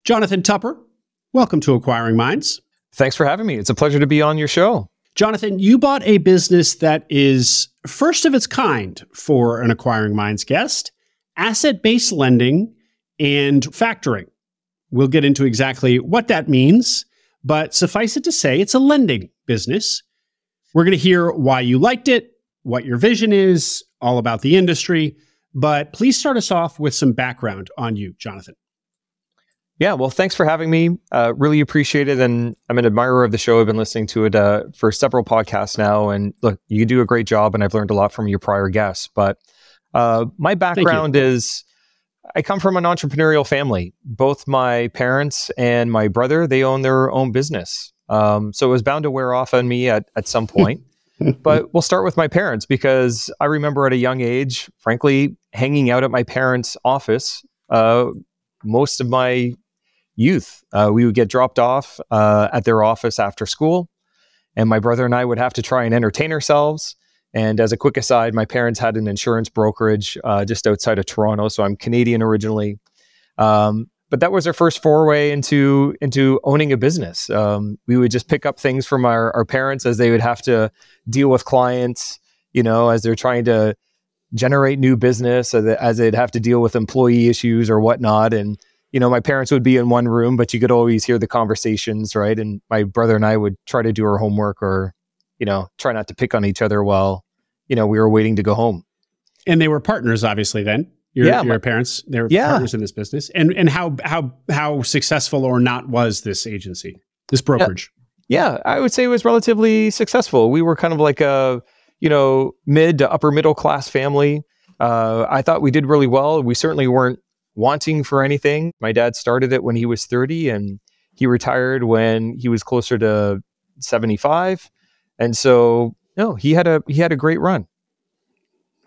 Jonathon Tupper, welcome to Acquiring Minds. Thanks for having me. It's a pleasure to be on your show. Jonathon, you bought a business that is first of its kind for an Acquiring Minds guest, asset-based lending and factoring. We'll get into exactly what that means, but suffice it to say, it's a lending business. We're going to hear why you liked it, what your vision is, all about the industry, but please start us off with some background on you, Jonathon. Yeah, well, thanks for having me. Really appreciate it. And I'm an admirer of the show. I've been listening to it for several podcasts now. And look, you do a great job, and I've learned a lot from your prior guests. But my background is, I come from an entrepreneurial family. Both my parents and my brother, they own their own business. So it was bound to wear off on me at some point. But we'll start with my parents, because I remember at a young age, frankly, hanging out at my parents' office most of my youth. We would get dropped off at their office after school, and my brother and I would have to try and entertain ourselves. And as a quick aside, my parents had an insurance brokerage just outside of Toronto, so I'm Canadian originally. But that was our first foray into owning a business. We would just pick up things from our parents as they would have to deal with clients, as they're trying to generate new business, as they'd have to deal with employee issues or whatnot. And my parents would be in one room, but you could always hear the conversations, right? And my brother and I would try to do our homework, or, try not to pick on each other while, we were waiting to go home. And they were partners, obviously, then. Your parents, they were partners in this business. And how successful or not was this agency, this brokerage? Yeah, I would say it was relatively successful. We were kind of like a, mid to upper middle class family. I thought we did really well. We certainly weren't wanting for anything. My dad started it when he was 30, and he retired when he was closer to 75. And so, he had a great run.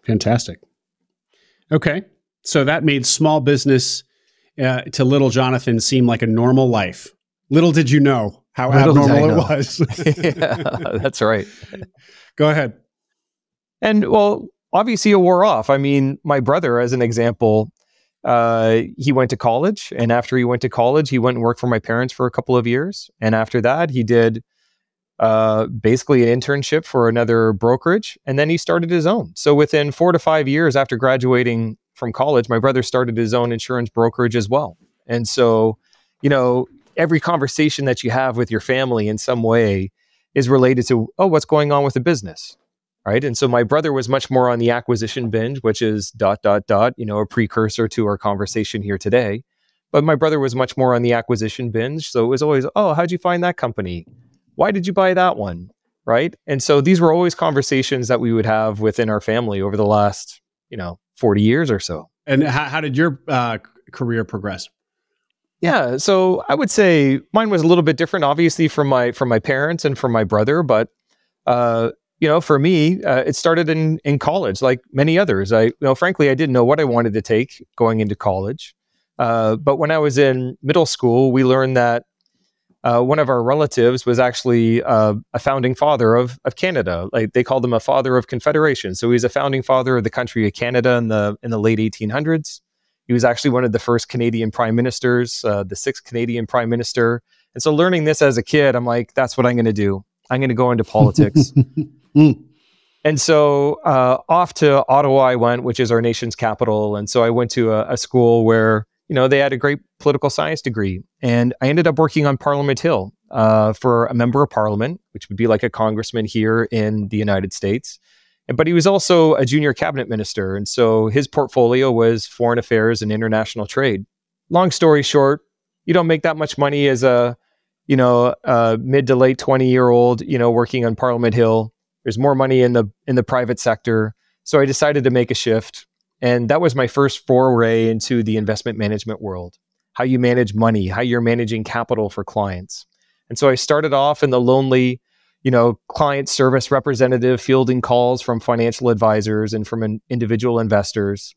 Fantastic. Okay. So that made small business to little Jonathon seem like a normal life. Little did you know how abnormal it was. Yeah, that's right. Go ahead. And well, obviously it wore off. I mean, my brother, as an example, he went to college, and after he went to college, he went and worked for my parents for a couple of years. And after that, he did basically an internship for another brokerage, and then he started his own. So within 4 to 5 years after graduating from college, my brother started his own insurance brokerage as well. And so, every conversation that you have with your family in some way is related to, what's going on with the business, right? And so my brother was much more on the acquisition binge, which is ... a precursor to our conversation here today. But my brother was much more on the acquisition binge. So it was always, how'd you find that company? Why did you buy that one? Right? And so these were always conversations that we would have within our family over the last, 40 years or so. And how did your career progress? Yeah, so I would say mine was a little bit different, obviously, from my parents and from my brother. But for me, it started in college, like many others. Frankly, I didn't know what I wanted to take going into college. But when I was in middle school, we learned that one of our relatives was actually a founding father of Canada. Like they called him a father of Confederation. So he's a founding father of the country of Canada in the late 1800s. He was actually one of the first Canadian prime ministers, the 6th Canadian prime minister. And so learning this as a kid, I'm like, that's what I'm going to do. I'm going to go into politics. And so off to Ottawa I went, which is our nation's capital. And so I went to a school where they had a great political science degree. And I ended up working on Parliament Hill for a member of parliament, which would be like a congressman here in the United States. But he was also a junior cabinet minister. And so his portfolio was foreign affairs and international trade. Long story short, you don't make that much money as a mid to late 20-year-old, working on Parliament Hill. There's more money in the private sector. So I decided to make a shift. And that was my first foray into the investment management world, how you manage money, how you're managing capital for clients. And so I started off in the lonely, client service representative, fielding calls from financial advisors and from individual investors.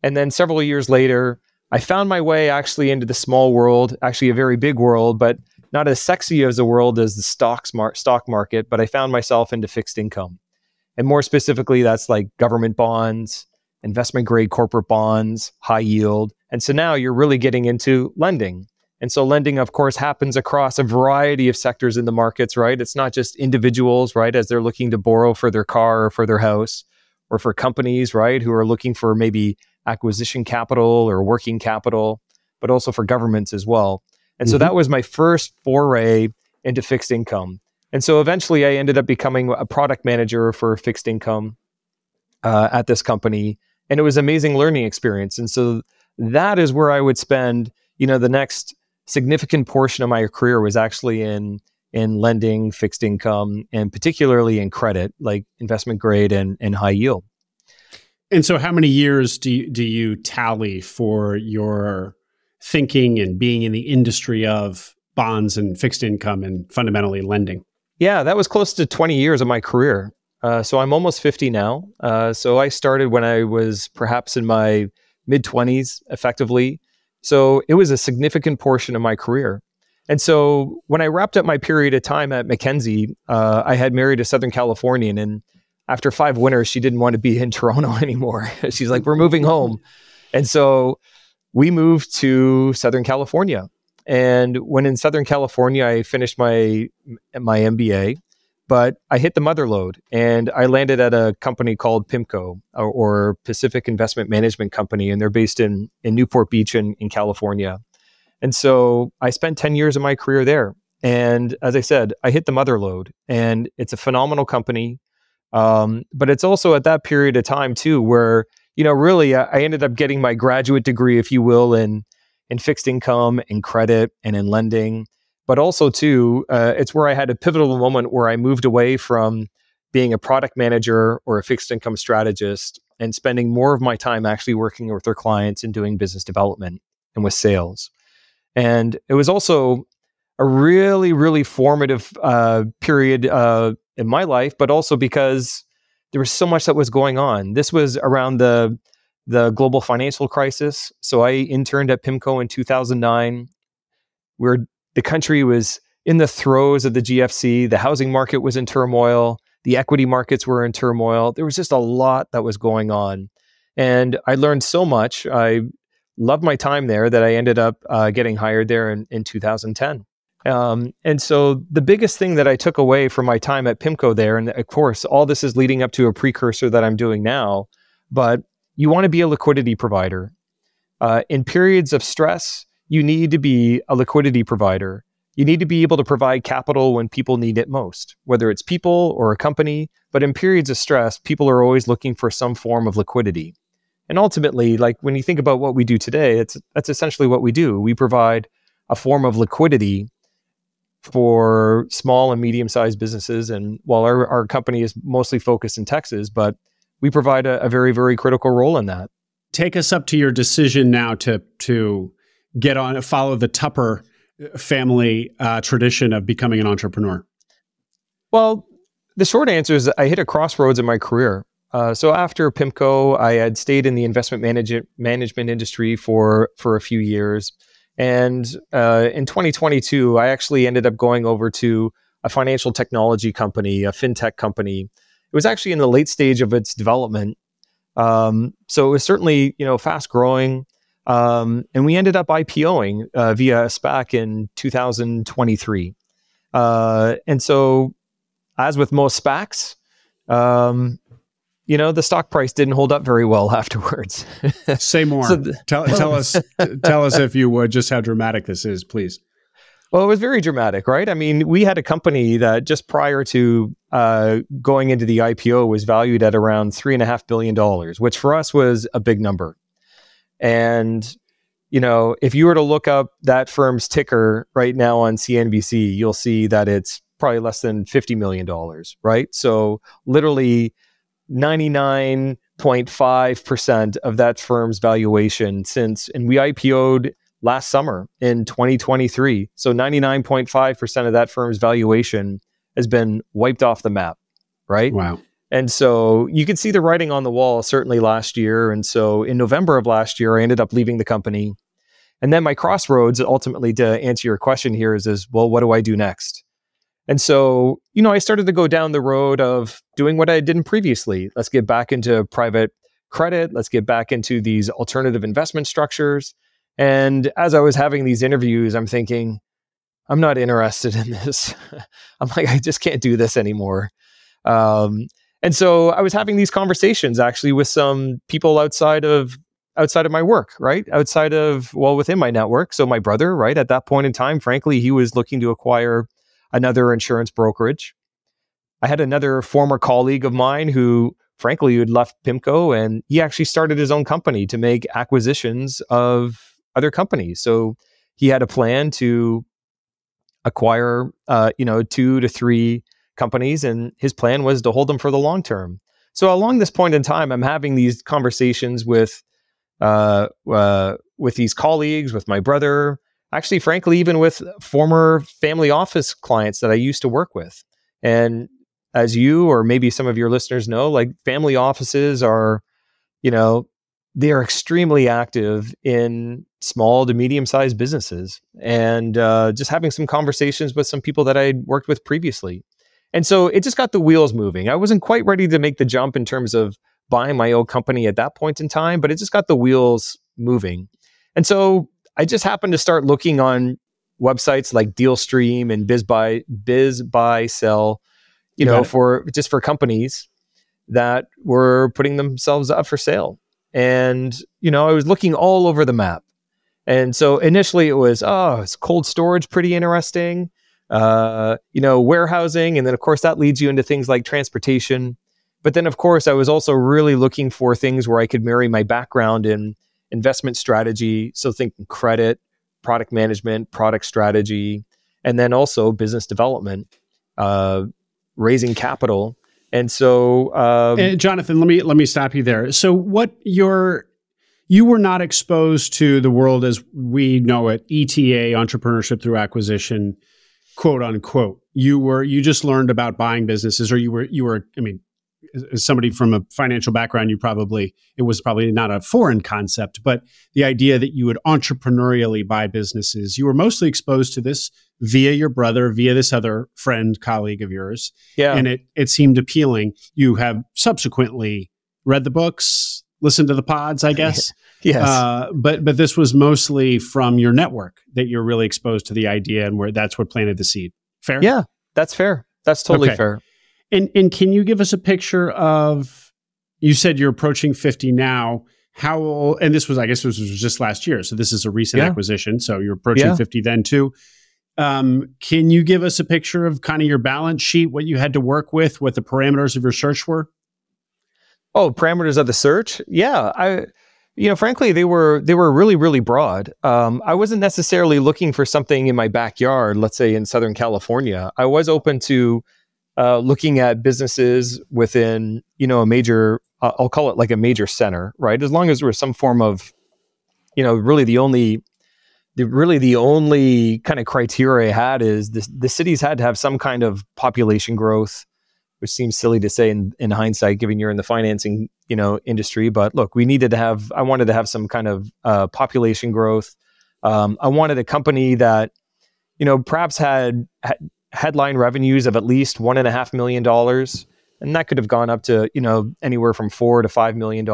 And then several years later, I found my way actually into the small world, actually a very big world, but not as sexy as a world as the stock market, but I found myself into fixed income. And more specifically, that's like government bonds, investment grade corporate bonds, high yield. And so now you're really getting into lending. And so lending, of course, happens across a variety of sectors in the markets, right? It's not just individuals, right, as they're looking to borrow for their car or for their house, or for companies, right, who are looking for maybe acquisition capital or working capital, but also for governments as well. And so that was my first foray into fixed income. And so eventually I ended up becoming a product manager for fixed income at this company. And it was an amazing learning experience. And so that is where I would spend, the next significant portion of my career was actually in lending, fixed income, and particularly in credit, like investment grade and high yield. And so how many years do you tally for your thinking and being in the industry of bonds and fixed income and fundamentally lending? Yeah, that was close to 20 years of my career. So I'm almost 50 now. So I started when I was perhaps in my mid-20s, effectively. So it was a significant portion of my career. And so when I wrapped up my period of time at McKinsey, I had married a Southern Californian, and after 5 winters, she didn't want to be in Toronto anymore. She's like, we're moving home. And so we moved to Southern California. And when in Southern California, I finished my MBA, but I hit the mother lode and I landed at a company called PIMCO, or Pacific Investment Management Company. And they're based in Newport Beach in California. And so I spent 10 years of my career there. And as I said, I hit the mother lode, and it's a phenomenal company. But it's also at that period of time too, where, really I ended up getting my graduate degree, if you will, in fixed income, in credit, and in lending. But also too, it's where I had a pivotal moment where I moved away from being a product manager or a fixed income strategist and spending more of my time actually working with their clients and doing business development and with sales. And it was also a really, really formative period in my life, but also because there was so much that was going on. This was around the global financial crisis. So I interned at PIMCO in 2009, where the country was in the throes of the GFC. The housing market was in turmoil. The equity markets were in turmoil. There was just a lot that was going on. And I learned so much. I loved my time there that I ended up getting hired there in 2010. And so the biggest thing that I took away from my time at PIMCO there, and of course, all this is leading up to a precursor that I'm doing now, but you want to be a liquidity provider. In periods of stress, you need to be a liquidity provider. You need to be able to provide capital when people need it most, whether it's people or a company. But in periods of stress, people are always looking for some form of liquidity. And ultimately, like when you think about what we do today, that's essentially what we do. We provide a form of liquidity for small and medium-sized businesses. And while our company is mostly focused in Texas, but we provide a very, very critical role in that. Take us up to your decision now to get on, follow the Tupper family tradition of becoming an entrepreneur. Well, the short answer is I hit a crossroads in my career. So after PIMCO, I had stayed in the investment management industry for a few years. And in 2022, I actually ended up going over to a financial technology company, a fintech company. It was actually in the late stage of its development. So it was certainly, fast growing. And we ended up IPOing via a SPAC in 2023. And so as with most SPACs, the stock price didn't hold up very well afterwards. Say more. Tell us if you would, just how dramatic this is, please. Well, it was very dramatic, right? I mean, we had a company that just prior to going into the IPO was valued at around $3.5 billion, which for us was a big number. And, if you were to look up that firm's ticker right now on CNBC, you'll see that it's probably less than $50 million, right? So literally 99.5% of that firm's valuation and we IPO'd last summer in 2023. So 99.5% of that firm's valuation has been wiped off the map, right? Wow. And so you could see the writing on the wall certainly last year. And so in November of last year, I ended up leaving the company. And then my crossroads, ultimately, to answer your question here is well, what do I do next? And so, I started to go down the road of doing what I did previously. Let's get back into private credit. Let's get back into these alternative investment structures. And as I was having these interviews, I'm thinking, I'm not interested in this. I'm like, I just can't do this anymore. And so I was having these conversations actually with some people outside of my work, right? Within my network. So my brother, right, at that point in time, frankly, he was looking to acquire another insurance brokerage. I had another former colleague of mine who, frankly, had left PIMCO, and he actually started his own company to make acquisitions of other companies. So he had a plan to acquire, 2 to 3 companies, and his plan was to hold them for the long term. So along this point in time, I'm having these conversations with these colleagues, with my brother, actually, frankly, even with former family office clients that I used to work with. And as you, or maybe some of your listeners know, like family offices are, they are extremely active in small to medium-sized businesses, and just having some conversations with some people that I'd worked with previously. And so it just got the wheels moving. I wasn't quite ready to make the jump in terms of buying my own company at that point in time, but it just got the wheels moving. And so I just happened to start looking on websites like DealStream and BizBuySell, for companies that were putting themselves up for sale. And, I was looking all over the map. And so initially it was, it's cold storage, pretty interesting, warehousing. And then of course that leads you into things like transportation. But then of course I was also really looking for things where I could marry my background in investment strategy. So thinking credit, product management, product strategy, and then also business development, raising capital. And so, Jonathan, let me stop you there. So, you were not exposed to the world as we know it, ETA, entrepreneurship through acquisition, quote unquote. You just learned about buying businesses, or you were. I mean, as somebody from a financial background, it was probably not a foreign concept, but the idea that you would entrepreneurially buy businesses, you were mostly exposed to this via your brother, via this other friend, colleague of yours. Yeah. And it seemed appealing. You have subsequently read the books, listened to the pods, I guess. Yes. But this was mostly from your network that you're really exposed to the idea, and that's what planted the seed. Fair? Yeah, that's fair. That's totally fair. And can you give us a picture of, you said you're approaching 50 now. How old, and this was just last year. So this is a recent acquisition. So you're approaching 50 then too. Can you give us a picture of kind of your balance sheet, what you had to work with, what the parameters of your search were? Oh, parameters of the search? Yeah. Frankly, they were really, really broad. I wasn't necessarily looking for something in my backyard, let's say in Southern California. I was open to looking at businesses within, a major, I'll call it like a major center, right? As long as there was some form of, really the only kind of criteria I had is the cities had to have some kind of population growth, which seems silly to say in hindsight, given you're in the financing, industry. But look, I wanted to have some kind of population growth. I wanted a company that, perhaps had headline revenues of at least $1.5 million. And that could have gone up to, anywhere from $4 to $5 million.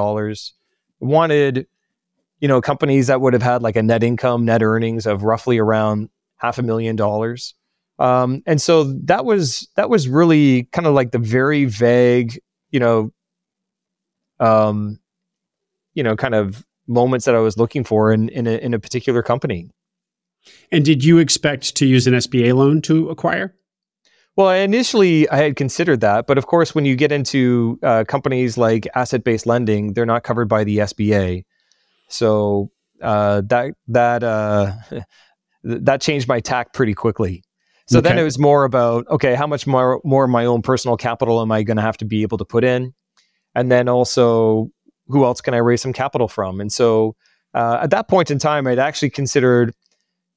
Wanted, companies that would have had like a net earnings of roughly around $500,000. And so that was really kind of like the very vague, kind of moments that I was looking for in a particular company. And did you expect to use an SBA loan to acquire? Well, initially I had considered that, but of course, when you get into companies like asset-based lending, they're not covered by the SBA. So that changed my tack pretty quickly. So then it was more about, okay, how much more of my own personal capital am I going to have to be able to put in? And then also, who else can I raise some capital from? And so at that point in time, I'd actually considered,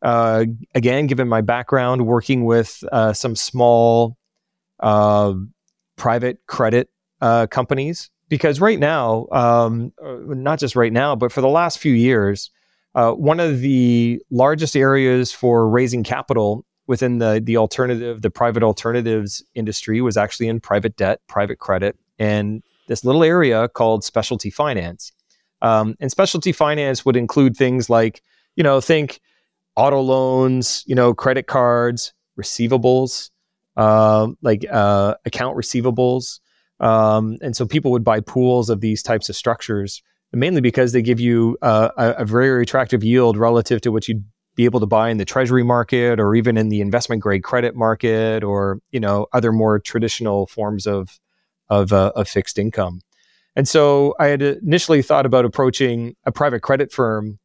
again, given my background, working with some small private credit companies. Because right now, not just right now, but for the last few years, one of the largest areas for raising capital within the private alternatives industry was actually in private debt, private credit, and this little area called specialty finance. And specialty finance would include things like, think auto loans, credit cards, receivables, account receivables. And so people would buy pools of these types of structures, mainly because they give you a very attractive yield relative to what you'd be able to buy in the treasury market or even in the investment grade credit market or, other more traditional forms of fixed income. And so I had initially thought about approaching a private credit firm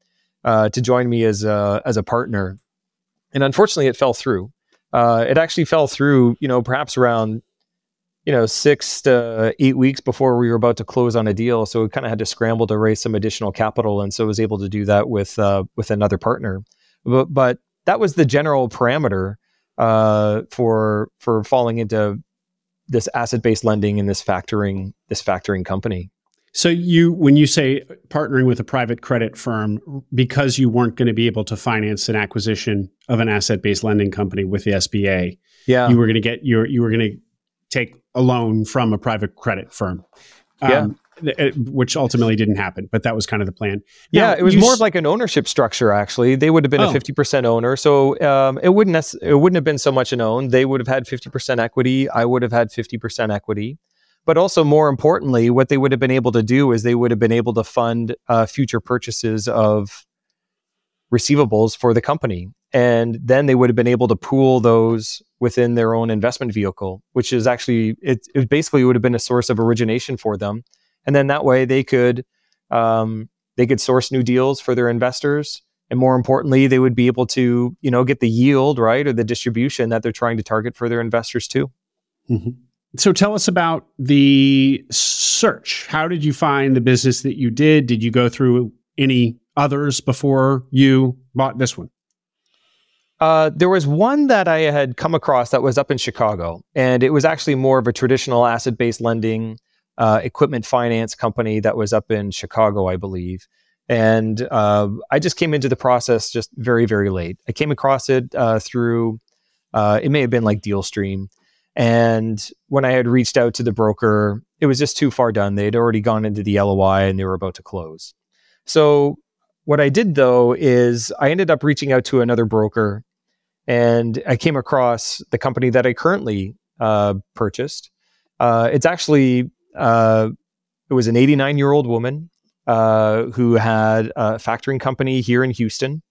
to join me as a partner. And unfortunately, it fell through. It actually fell through, perhaps around, 6 to 8 weeks before we were about to close on a deal. So we kind of had to scramble to raise some additional capital. And so I was able to do that with another partner. But that was the general parameter for falling into this asset-based lending and this factoring company. So when you say partnering with a private credit firm, because you weren't going to be able to finance an acquisition of an asset-based lending company with the SBA, you were going to take a loan from a private credit firm, which ultimately didn't happen. But that was kind of the plan. Now, it was more of like an ownership structure. Actually, they would have been a 50% owner, so it wouldn't have been so much an own. They would have had 50% equity. I would have had 50% equity. But also, more importantly, what they would have been able to do is they would have been able to fund future purchases of receivables for the company. And then they would have been able to pool those within their own investment vehicle, which is actually, it basically would have been a source of origination for them. And then that way they could source new deals for their investors. And more importantly, they would be able to, get the yield, right, or the distribution that they're trying to target for their investors too. Mm-hmm. So tell us about the search. How did you find the business that you did? Did you go through any others before you bought this one? There was one that I had come across that was up in Chicago, and it was actually more of a traditional asset-based lending equipment finance company that was up in Chicago, I believe. And I just came into the process just very, very late. I came across it through, it may have been like DealStream. And when I had reached out to the broker, it was just too far done. They had already gone into the LOI and they were about to close. So what I did though is I ended up reaching out to another broker, and I came across the company that I currently purchased. It's actually, it was an 89-year-old woman who had a factoring company here in Houston.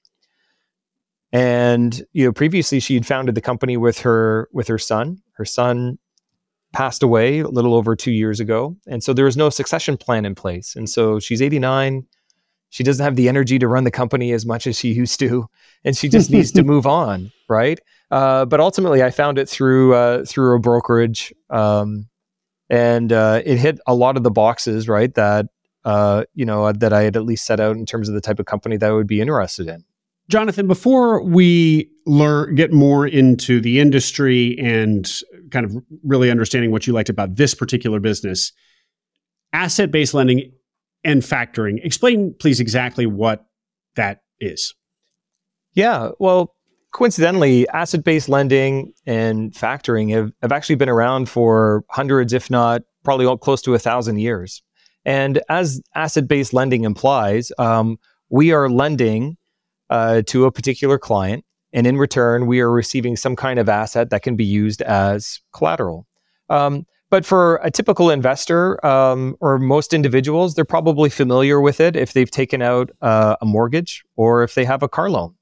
And previously she had founded the company with her son. Her son passed away a little over 2 years ago, and so there was no succession plan in place. And so she's 89. She doesn't have the energy to run the company as much as she used to, and she just needs to move on, right? But ultimately, I found it through a brokerage, and it hit a lot of the boxes, right? That that I had at least set out in terms of the type of company that I would be interested in. Jonathan, before we get more into the industry and kind of really understanding what you liked about this particular business, asset-based lending and factoring, explain please exactly what that is. Yeah, well, coincidentally, asset-based lending and factoring have actually been around for hundreds, if not probably close to 1,000 years. And as asset-based lending implies, we are lending to a particular client, and in return, we are receiving some kind of asset that can be used as collateral. But for a typical investor or most individuals, they're probably familiar with it if they've taken out a mortgage or if they have a car loan.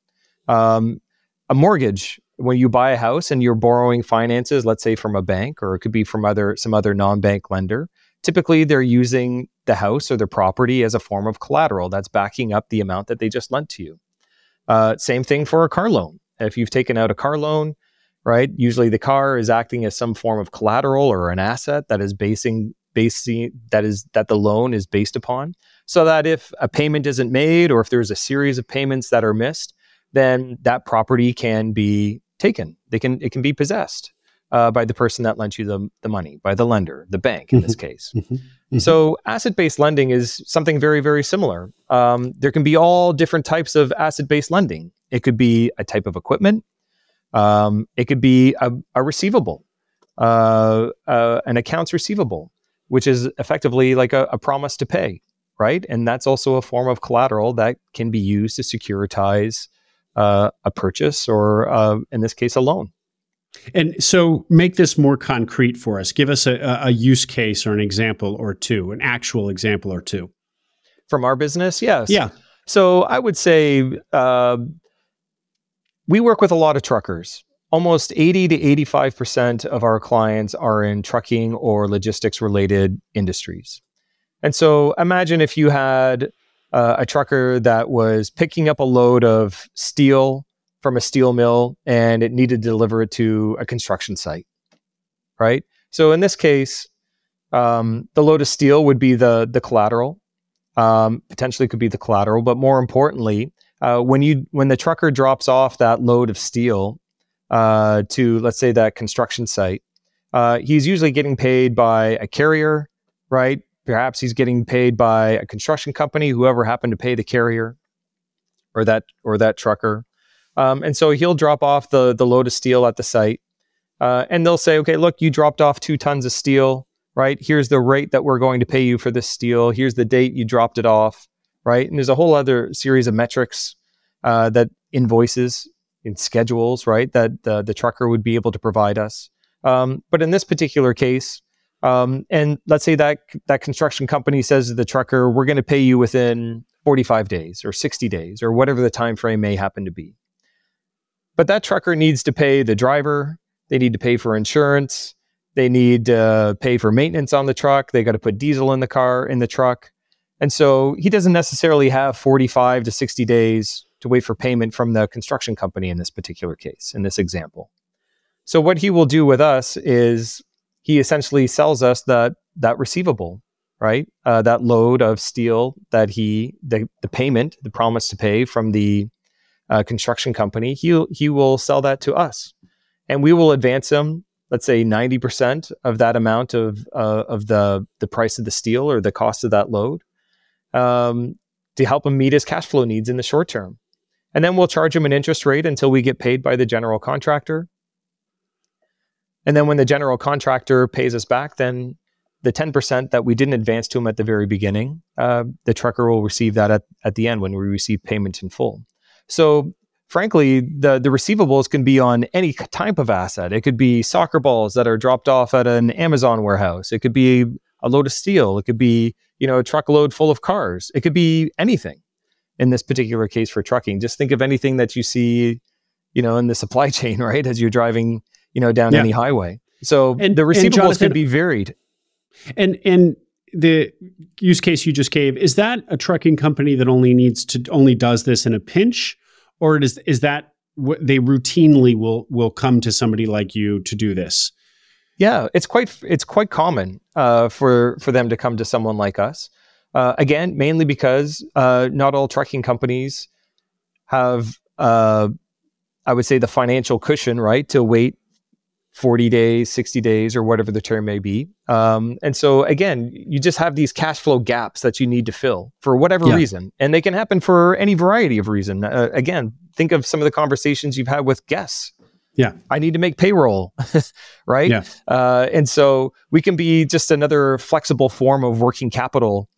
A mortgage, when you buy a house and you're borrowing finances, let's say from a bank, or it could be from some other non-bank lender, typically they're using the house or the property as a form of collateral that's backing up the amount that they just lent to you. Same thing for a car loan. If you've taken out a car loan, right, usually the car is acting as some form of collateral or an asset that is that the loan is based upon, so that if a payment isn't made or if there's a series of payments that are missed, then that property can be taken. It can be possessed by the person that lent you the money, by the lender, the bank in this case. So asset-based lending is something very, very similar. There can be all different types of asset-based lending. It could be a type of equipment. It could be a receivable, an accounts receivable, which is effectively like a promise to pay, right? And that's also a form of collateral that can be used to securitize a purchase or, in this case, a loan. And so make this more concrete for us. Give us a use case or an example or two, an actual example or two. From our business, yes. Yeah. So I would say we work with a lot of truckers. Almost 80 to 85% of our clients are in trucking or logistics related industries. And so imagine if you had a trucker that was picking up a load of steel from a steel mill and it needed to deliver it to a construction site, right? So in this case, the load of steel would be the collateral. Potentially could be the collateral, but more importantly, when the trucker drops off that load of steel to, let's say, that construction site, he's usually getting paid by a carrier, right? Perhaps he's getting paid by a construction company, whoever happened to pay the carrier or that trucker. And so he'll drop off the load of steel at the site, and they'll say, okay, look, you dropped off 2 tons of steel, right? Here's the rate that we're going to pay you for this steel. Here's the date you dropped it off, right? And there's a whole other series of metrics that invoices and schedules, right, that the trucker would be able to provide us. But in this particular case, and let's say that construction company says to the trucker, we're going to pay you within 45 days or 60 days or whatever the time frame may happen to be. But that trucker needs to pay the driver. They need to pay for insurance. They need to pay for maintenance on the truck. They got to put diesel in the truck. And so he doesn't necessarily have 45 to 60 days to wait for payment from the construction company in this particular case, in this example. So what he will do with us is he essentially sells us that receivable, right? That load of steel that the payment, the promise to pay from the construction company, he will sell that to us, and we will advance him, let's say 90% of that amount of the price of the steel or the cost of that load, to help him meet his cash flow needs in the short term. And then we'll charge him an interest rate until we get paid by the general contractor. And then when the general contractor pays us back, then the 10% that we didn't advance to him at the very beginning, the trucker will receive that at the end when we receive payment in full. So frankly, the receivables can be on any type of asset. It could be soccer balls that are dropped off at an Amazon warehouse. It could be a load of steel. It could be, a truckload full of cars. It could be anything. In this particular case for trucking, just think of anything that you see, in the supply chain, right? As you're driving, down any highway. So the receivables Jonathan, could be varied. And the use case you just gave, is that a trucking company that only does this in a pinch, or is that what they routinely will come to somebody like you to do this? Yeah, it's quite common for them to come to someone like us. Again, mainly because not all trucking companies have, I would say, the financial cushion, right, to wait 40 days, 60 days, or whatever the term may be. And so, again, you just have these cash flow gaps that you need to fill for whatever reason. And they can happen for any variety of reason. Again, think of some of the conversations you've had with guests. Yeah. I need to make payroll, right? Yeah. And so we can be just another flexible form of working capital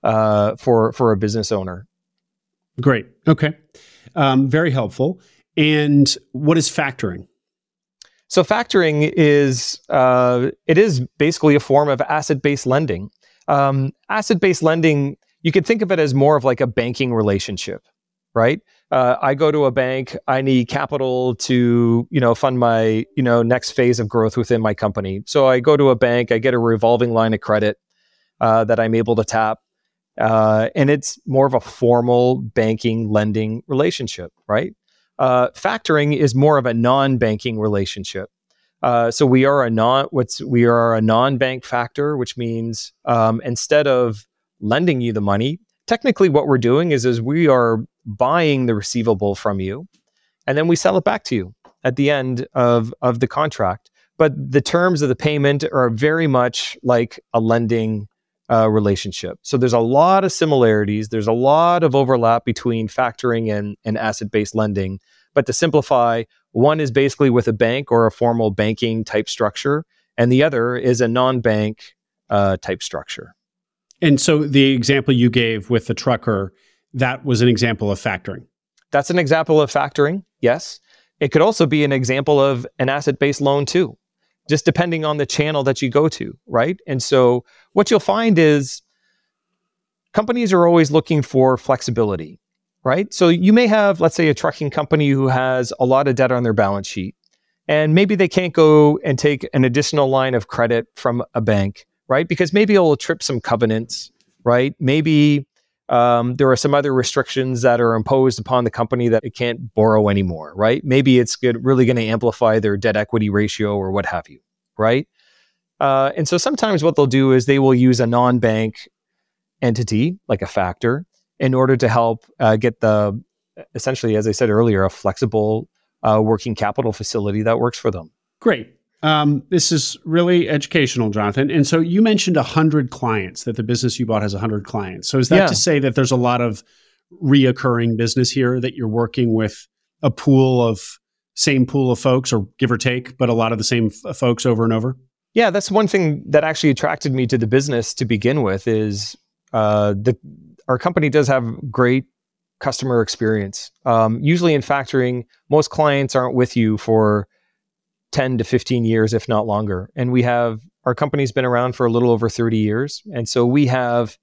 for a business owner. Great. Okay. Very helpful. And what is factoring? So factoring is basically a form of asset-based lending. Asset-based lending, you could think of it as more of like a banking relationship, right? I go to a bank, I need capital to, fund my, next phase of growth within my company. So I go to a bank, I get a revolving line of credit that I'm able to tap. And it's more of a formal banking lending relationship, right? Factoring is more of a non-banking relationship. So we are a non-bank factor, which means instead of lending you the money, technically what we're doing is we are buying the receivable from you, and then we sell it back to you at the end of the contract. But the terms of the payment are very much like a lending relationship. So there's a lot of similarities. There's a lot of overlap between factoring and asset-based lending. But to simplify, one is basically with a bank or a formal banking type structure, and the other is a non-bank type structure. And so the example you gave with the trucker, that was an example of factoring. That's an example of factoring, yes. It could also be an example of an asset-based loan too, just depending on the channel that you go to, right? And so what you'll find is companies are always looking for flexibility, right? So you may have, let's say, a trucking company who has a lot of debt on their balance sheet, and maybe they can't go and take an additional line of credit from a bank, right? Because maybe it will trip some covenants, right? Maybe there are some other restrictions that are imposed upon the company that it can't borrow anymore, right? Maybe it's really going to amplify their debt equity ratio or what have you, right? And so sometimes what they'll do is they will use a non-bank entity, like a factor, in order to help get essentially, as I said earlier, a flexible working capital facility that works for them. Great. This is really educational, Jonathan. And so you mentioned 100 clients, that the business you bought has 100 clients. So is that to say that there's a lot of reoccurring business here, that you're working with a same pool of folks, or give or take, but a lot of the same folks over and over? Yeah, that's one thing that actually attracted me to the business to begin with is our company does have great customer experience. Usually in factoring, most clients aren't with you for 10 to 15 years, if not longer. And our company's been around for a little over 30 years. And so we have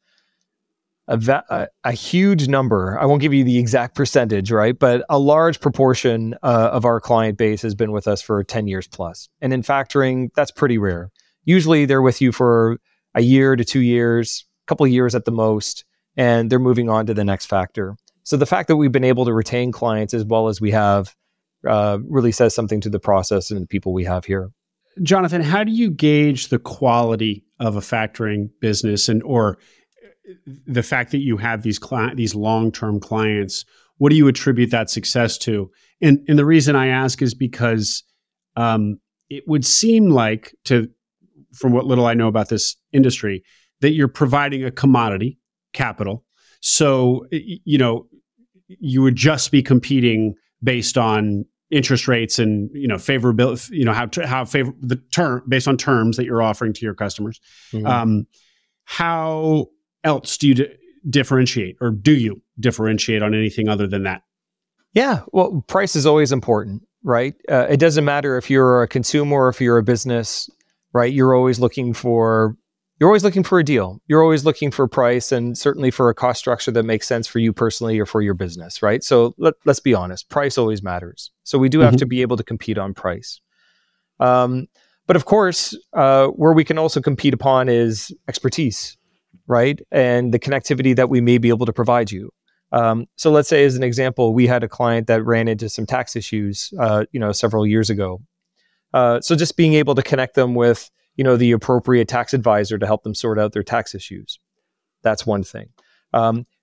a huge number. I won't give you the exact percentage, right? But a large proportion of our client base has been with us for 10 years plus. And in factoring, that's pretty rare. Usually they're with you for a year to 2 years, a couple of years at the most, and they're moving on to the next factor. So the fact that we've been able to retain clients as well as we have really says something to the process and the people we have here. Jonathan, how do you gauge the quality of a factoring business, or the fact that you have these long-term clients? What do you attribute that success to? And the reason I ask is because it would seem like, from what little I know about this industry, that you're providing a commodity, capital. So, you would just be competing based on interest rates and, favorability, based on terms that you're offering to your customers. Mm-hmm. How else do you differentiate, or do you differentiate on anything other than that? Yeah, well, price is always important, right? It doesn't matter if you're a consumer or if you're a business, right? You're always looking for a deal. You're always looking for a price, and certainly for a cost structure that makes sense for you personally or for your business, right? So let's be honest, price always matters. So we do have to be able to compete on price. But of course, where we can also compete upon is expertise, right? And the connectivity that we may be able to provide you. So let's say, as an example, we had a client that ran into some tax issues, several years ago. So just being able to connect them with the appropriate tax advisor to help them sort out their tax issues. That's one thing.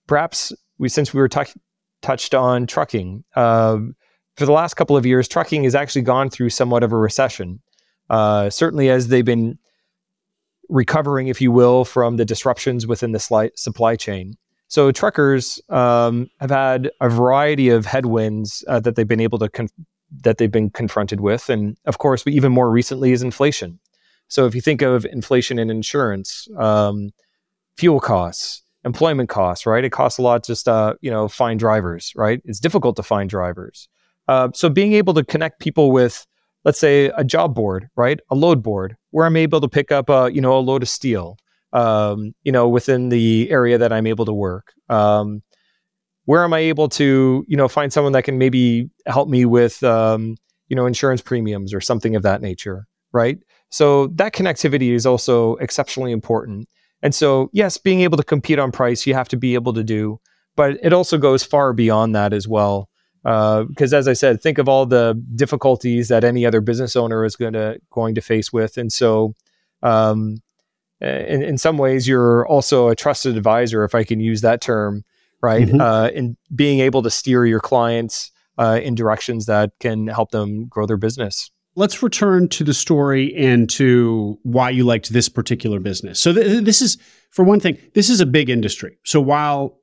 Perhaps since we were touched on trucking, for the last couple of years, trucking has actually gone through somewhat of a recession. Certainly as they've been recovering, if you will, from the disruptions within the supply chain. So truckers have had a variety of headwinds that they've been confronted with, and of course, even more recently is inflation. So if you think of inflation in insurance, fuel costs, employment costs, right? It costs a lot just find drivers, right? It's difficult to find drivers. So being able to connect people with, let's say, a job board, right? A load board, where I'm able to pick up a load of steel, within the area that I'm able to work. Where am I able to, find someone that can maybe help me with, insurance premiums or something of that nature, right? So that connectivity is also exceptionally important. And so, yes, being able to compete on price, you have to be able to do, but it also goes far beyond that as well. Because as I said, think of all the difficulties that any other business owner is going to face with. And so, in some ways, you're also a trusted advisor, if I can use that term, right? Mm-hmm. In being able to steer your clients in directions that can help them grow their business. Let's return to the story and to why you liked this particular business. So this is, for one thing, this is a big industry. So while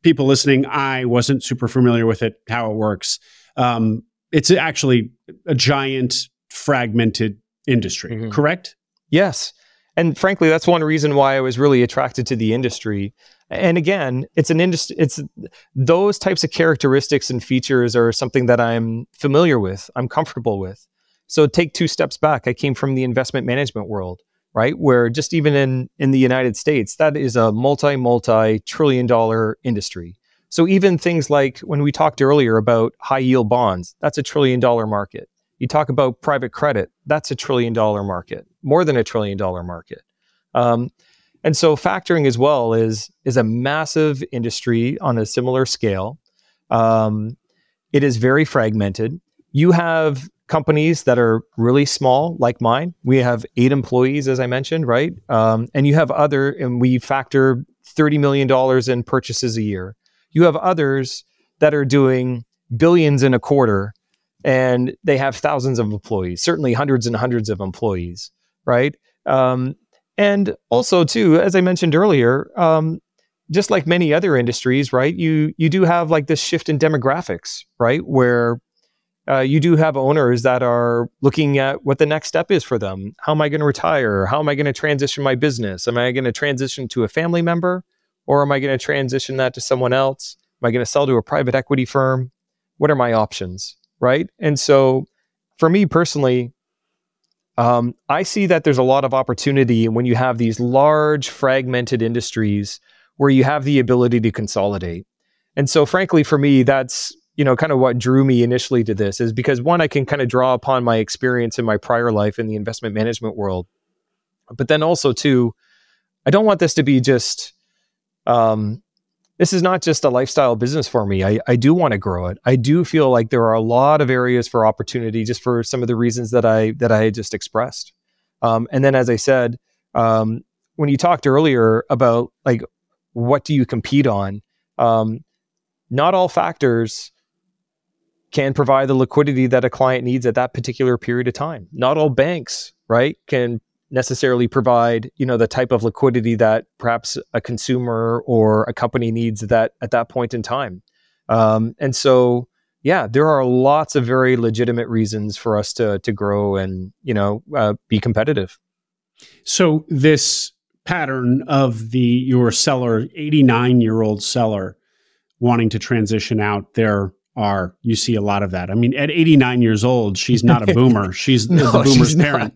people listening, I wasn't super familiar with it, how it works, it's actually a giant fragmented industry, correct? Yes. And frankly, that's one reason why I was really attracted to the industry. And again, it's an industry. It's those types of characteristics and features are something that I'm familiar with. I'm comfortable with. So take two steps back. I came from the investment management world, right? Where just even in the United States, that is a multi-trillion-dollar industry. So even things like when we talked earlier about high yield bonds, that's a $1 trillion market. You talk about private credit, that's a $1 trillion market, more than a $1 trillion market. And so factoring as well is a massive industry on a similar scale. It is very fragmented. You have companies that are really small, like mine. We have 8 employees, as I mentioned, right? And you have and we factor $30 million in purchases a year. You have others that are doing billions in a quarter, and they have thousands of employees, certainly hundreds and hundreds of employees, right? And also, too, as I mentioned earlier, just like many other industries, right? You do have like this shift in demographics, right? Where you do have owners that are looking at what the next step is for them. How am I going to retire? How am I going to transition my business? Am I going to transition to a family member? Or am I going to transition that to someone else? Am I going to sell to a private equity firm? What are my options, right? And so for me personally, I see that there's a lot of opportunity when you have these large fragmented industries where you have the ability to consolidate. And so frankly, for me, that's, kind of what drew me initially to this is because one, I can kind of draw upon my experience in my prior life in the investment management world. But then also two, I don't want this to be just, this is not just a lifestyle business for me. I do want to grow it. I do feel like there are a lot of areas for opportunity just for some of the reasons that I just expressed. And then, as I said, when you talked earlier about like, what do you compete on? Not all factors can provide the liquidity that a client needs at that particular period of time. Not all banks, right, can necessarily provide, the type of liquidity that perhaps a consumer or a company needs that at that point in time. And so, yeah, there are lots of very legitimate reasons for us to grow and, be competitive. So this pattern of your seller, 89-year-old seller wanting to transition out, you see a lot of that. I mean, at 89 years old, she's not a boomer. She's the boomer's parent.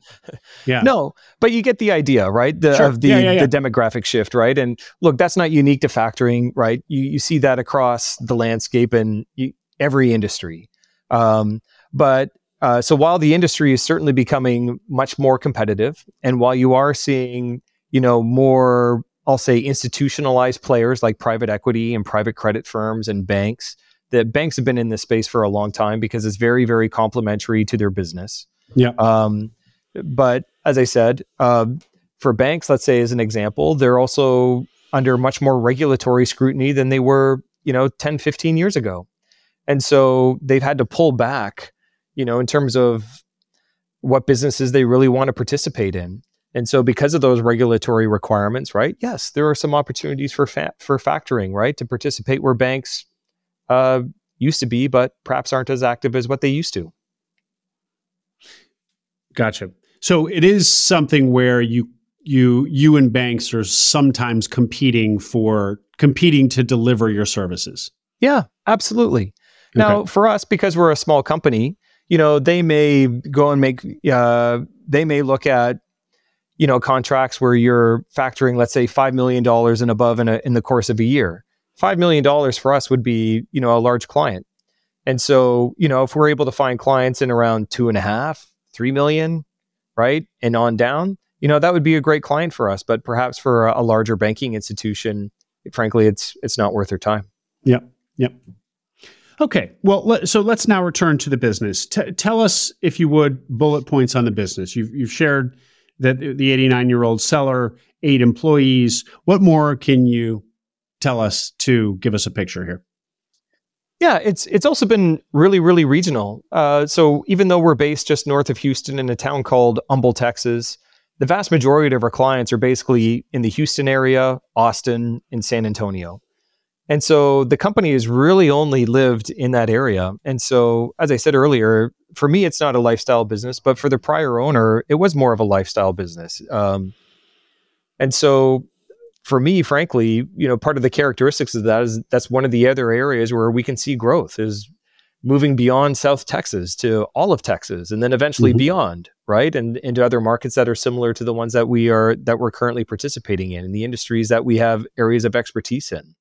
Yeah. No, but you get the idea, right? The demographic shift, right? And look, that's not unique to factoring, right? You see that across the landscape and every industry. So while the industry is certainly becoming much more competitive, and while you are seeing, more, I'll say, institutionalized players like private equity and private credit firms and banks, that banks have been in this space for a long time because it's very, very complementary to their business. Yeah. But as I said, for banks, let's say as an example, they're also under much more regulatory scrutiny than they were, 10, 15 years ago. And so they've had to pull back, in terms of what businesses they really want to participate in. And so because of those regulatory requirements, right? Yes, there are some opportunities for factoring, right? To participate where banks used to be, but perhaps aren't as active as what they used to. Gotcha. So it is something where you and banks are sometimes competing to deliver your services. Yeah, absolutely. Now, for us, because we're a small company, they may go and they may look at, contracts where you're factoring, let's say $5 million and above in the course of a year. $5 million for us would be, a large client. And so, if we're able to find clients in around 2.5, 3 million, right? And on down, that would be a great client for us. But perhaps for a larger banking institution, frankly, it's not worth their time. Yep. Okay. Well, so let's now return to the business. Tell us, if you would, bullet points on the business. You've shared that the 89-year-old seller, 8 employees. What more can you tell us to give us a picture here? Yeah, it's also been really, really regional. So even though we're based just north of Houston in a town called Humble, Texas, the vast majority of our clients are basically in the Houston area, Austin, and San Antonio. And so the company has really only lived in that area. And so, as I said earlier, for me, it's not a lifestyle business, but for the prior owner, it was more of a lifestyle business. And so for me, frankly, part of the characteristics of that is that's one of the other areas where we can see growth is moving beyond South Texas to all of Texas, and then eventually beyond, right? And into other markets that are similar to the ones that we're currently participating in the industries that we have areas of expertise in.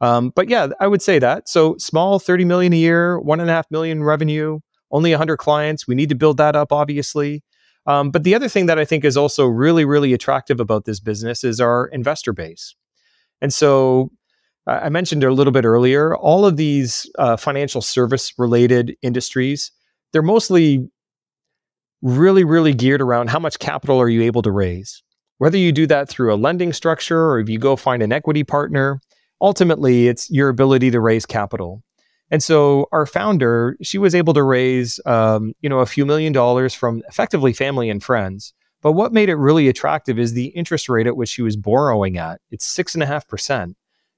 But yeah, I would say that. So small, 30 million a year, 1.5 million revenue, only 100 clients. We need to build that up, obviously. But the other thing that I think is also really, really attractive about this business is our investor base. And so I mentioned a little bit earlier, all of these financial service related industries, they're mostly really, really geared around how much capital are you able to raise. Whether you do that through a lending structure or if you go find an equity partner, ultimately it's your ability to raise capital. And so our founder, she was able to raise a few $1 million from effectively family and friends. But what made it really attractive is the interest rate at which she was borrowing at. It's 6.5%.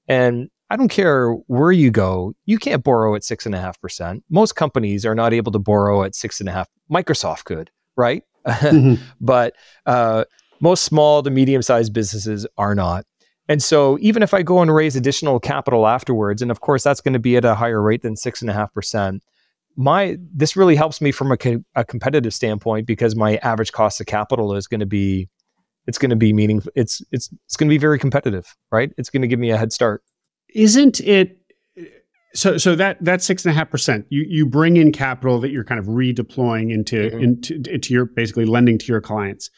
And I don't care where you go, you can't borrow at 6.5%. Most companies are not able to borrow at 6.5%. Microsoft could, right? But most small to medium-sized businesses are not. And so even if I go and raise additional capital afterwards, and of course that's going to be at a higher rate than 6.5%, this really helps me from a competitive standpoint because my average cost of capital is going to be, it's going to be meaningful. It's going to be very competitive, right? It's going to give me a head start. Isn't it? So that 6.5%, you bring in capital that you're kind of redeploying into your basically lending to your clients,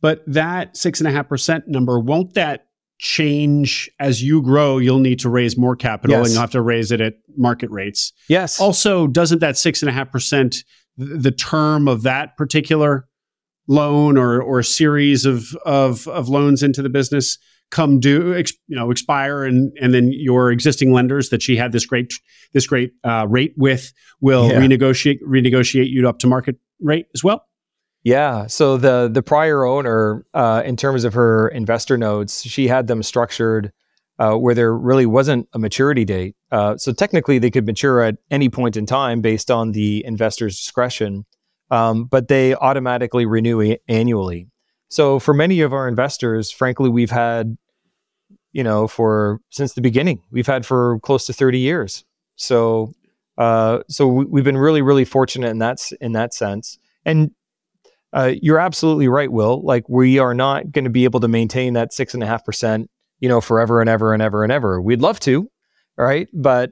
but that 6.5% number, won't that change as you grow? You'll need to raise more capital, and you'll have to raise it at market rates. Yes. Also, doesn't that 6.5%, the term of that particular loan or series of loans into the business come due, expire, and then your existing lenders that she had this great rate with will renegotiate you up to market rate as well? Yeah. So the prior owner, in terms of her investor notes, she had them structured where there really wasn't a maturity date. So technically they could mature at any point in time based on the investor's discretion, but they automatically renew annually. So for many of our investors, frankly, we've had, since the beginning, we've had for close to 30 years. So we've been really, really fortunate in that sense. And you're absolutely right, Will. Like, we are not going to be able to maintain that 6.5%, forever and ever and ever and ever. We'd love to, right? But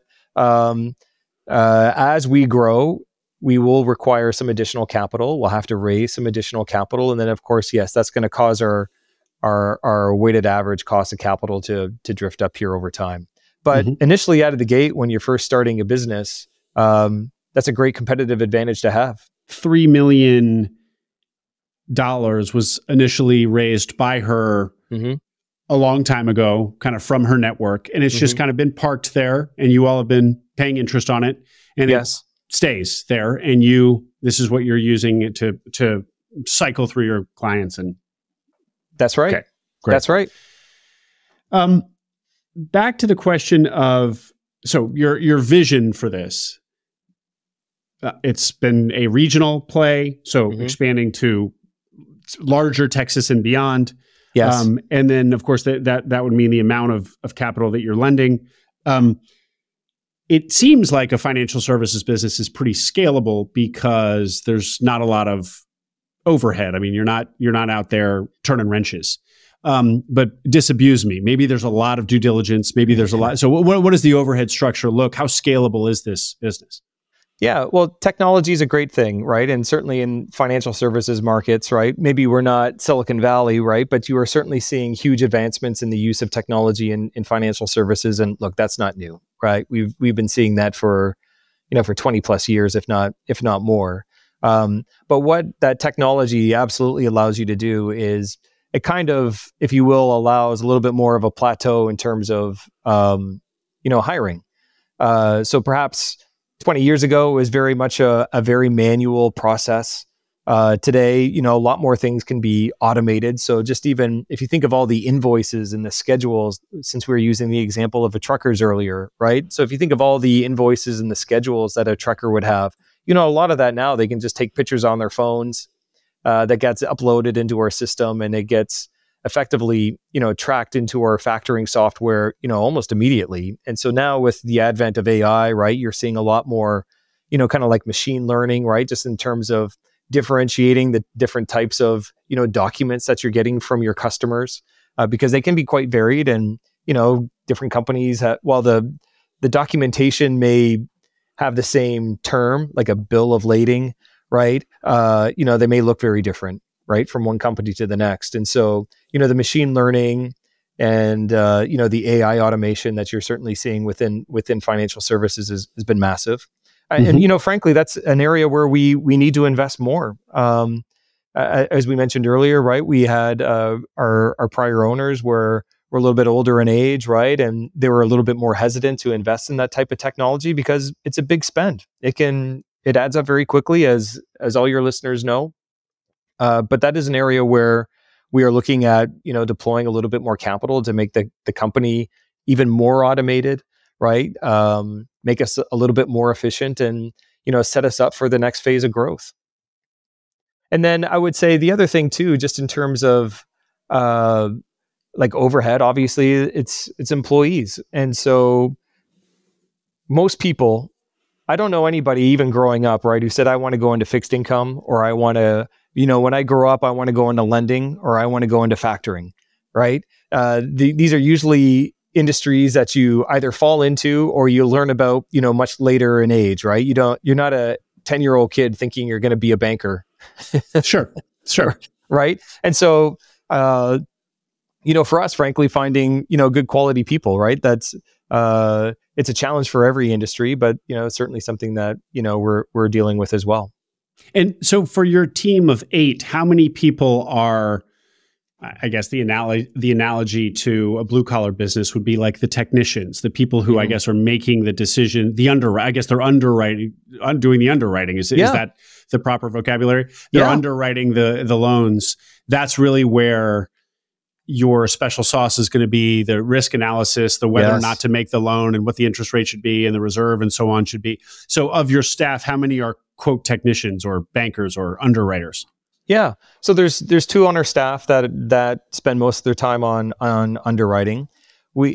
as we grow, we will require some additional capital. We'll have to raise some additional capital, and then, of course, yes, that's going to cause our weighted average cost of capital to drift up here over time. But initially, out of the gate, when you're first starting a business, that's a great competitive advantage to have. $3 million was initially raised by her a long time ago, kind of from her network, and it's just kind of been parked there, and you all have been paying interest on it, and it stays there, and this is what you're using it to cycle through your clients. And that's right. Okay, great. That's right. Back to the question of, so your vision for this. It's been a regional play, so expanding to larger Texas and beyond. Yes. And then, of course, that would mean the amount of capital that you're lending. It seems like a financial services business is pretty scalable because there's not a lot of overhead. I mean, you're not out there turning wrenches. But disabuse me. Maybe there's a lot of due diligence. Maybe there's a lot. So what does the overhead structure look? How scalable is this business? Yeah, well, technology is a great thing, right? And certainly in financial services markets, right? Maybe we're not Silicon Valley, right? But you are certainly seeing huge advancements in the use of technology in financial services. And look, that's not new, right? We've been seeing that for 20 plus years, if not more. But what that technology absolutely allows you to do is it kind of, if you will, allows a little bit more of a plateau in terms of hiring. So perhaps 20 years ago, it was very much a very manual process. Today, a lot more things can be automated. So just even if you think of all the invoices and the schedules, since we were using the example of a truckers earlier, right? So if you think of all the invoices and the schedules that a trucker would have, a lot of that now they can just take pictures on their phones that gets uploaded into our system, and it gets effectively, tracked into our factoring software, almost immediately. And so now with the advent of AI, right, you're seeing a lot more, kind of like machine learning, right, just in terms of differentiating the different types of, documents that you're getting from your customers, because they can be quite varied. And, different companies, while the documentation may have the same term, like a bill of lading, right? They may look very different, right, from one company to the next. And so, the machine learning and, the AI automation that you're certainly seeing within financial services has been massive. And, frankly, that's an area where we need to invest more. As we mentioned earlier, right, we had our prior owners were a little bit older in age, right? And they were a little bit more hesitant to invest in that type of technology because it's a big spend. It adds up very quickly, as all your listeners know. But that is an area where we are looking at, deploying a little bit more capital to make the company even more automated, right? Make us a little bit more efficient and, set us up for the next phase of growth. And then I would say the other thing too, just in terms of like overhead, obviously it's employees. And so most people, I don't know anybody even growing up, right, who said, I want to go into fixed income, or I want to, when I grow up, I want to go into lending, or I want to go into factoring, right? These are usually industries that you either fall into or you learn about, much later in age, right? You're not a 10-year-old kid thinking you're going to be a banker. Sure. Right. And so, for us, frankly, finding, good quality people, right? That's, it's a challenge for every industry, but, certainly something that, we're dealing with as well. And so for your team of 8, how many people are, I guess the analogy to a blue collar business would be like the technicians, the people who I guess are making the decision, I guess they're underwriting, doing the underwriting. Is that the proper vocabulary? They're underwriting the loans. That's really where your special sauce is going to be, the risk analysis, the whether or not to make the loan and what the interest rate should be and the reserve and so on should be. So of your staff, how many are quote technicians or bankers or underwriters? Yeah. So there's 2 on our staff that spend most of their time on underwriting.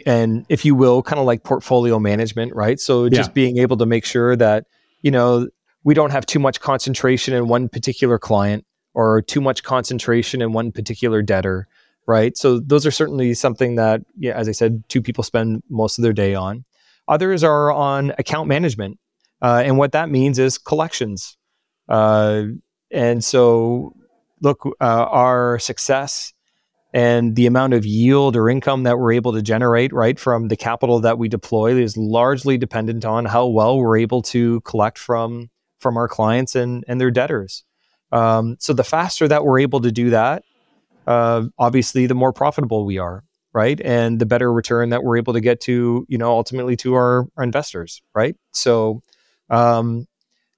And if you will, kind of like portfolio management, right? So just being able to make sure that, we don't have too much concentration in one particular client or too much concentration in one particular debtor, right? So those are certainly something that, as I said, 2 people spend most of their day on. Others are on account management. And what that means is collections. And so, look, our success and the amount of yield or income that we're able to generate, right, from the capital that we deploy is largely dependent on how well we're able to collect from our clients and their debtors. So the faster that we're able to do that, obviously, the more profitable we are, right, and the better return that we're able to get to, ultimately to our investors, right. So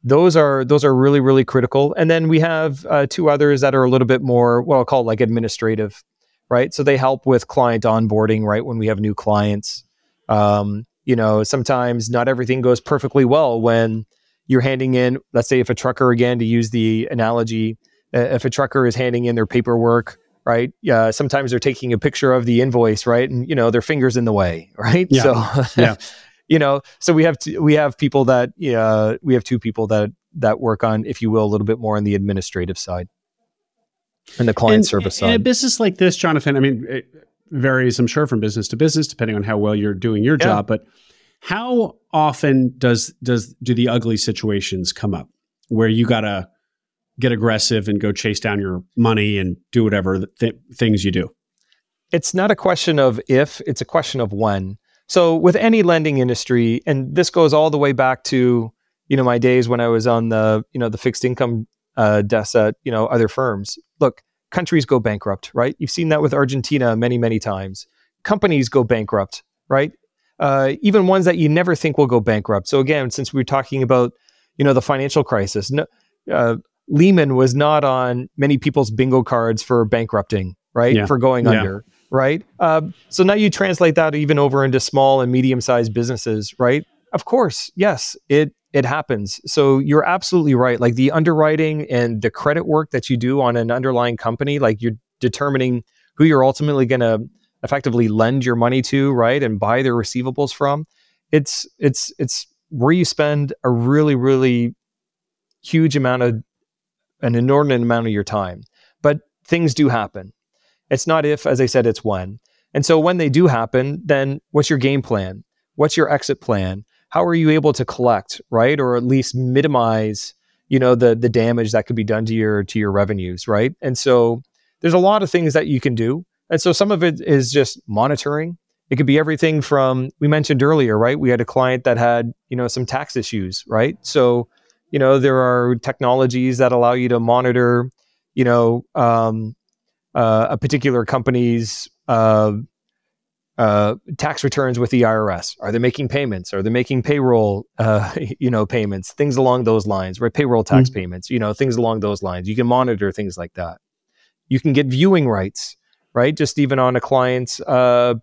those are really, really critical. And then we have 2 others that are a little bit more, what I'll call like administrative, right? So they help with client onboarding, right? When we have new clients, sometimes not everything goes perfectly well when you're handing in, let's say if a trucker, again, to use the analogy, if a trucker is handing in their paperwork, right? Sometimes they're taking a picture of the invoice, right? And, their finger's in the way, right? Yeah. So, so we have people that, we have 2 people that work on, if you will, a little bit more on the administrative side and the client service side. In a business like this, Jonathon, I mean, it varies, I'm sure, from business to business, depending on how well you're doing your job. But how often do the ugly situations come up where you got to get aggressive and go chase down your money and do whatever things you do? It's not a question of if, it's a question of when. So with any lending industry, and this goes all the way back to, my days when I was on the fixed income desk at, other firms. Look, countries go bankrupt, right? You've seen that with Argentina many, many times. Companies go bankrupt, right? Even ones that you never think will go bankrupt. So again, since we were talking about, the financial crisis, Lehman was not on many people's bingo cards for bankrupting, right? Yeah. For going under. Right. So now you translate that even over into small and medium-sized businesses, right? Of course, yes, it happens. So you're absolutely right. Like the underwriting and the credit work that you do on an underlying company, like you're determining who you're ultimately going to effectively lend your money to, right, and buy their receivables from, it's where you spend a really, really huge amount of, an inordinate amount of your time. But things do happen. It's not if, as I said, it's when. And so when they do happen, then what's your game plan? What's your exit plan? How are you able to collect, right? Or at least minimize, the damage that could be done to your revenues, right? And so there's a lot of things that you can do. And so some of it is just monitoring. It could be everything from, we mentioned earlier, right? We had a client that had, some tax issues, right? So, there are technologies that allow you to monitor, a particular company's tax returns with the IRS. Are they making payments? Are they making payroll, payments? Things along those lines, right? Payroll tax payments, things along those lines. You can monitor things like that. You can get viewing rights, right? Just even on a client's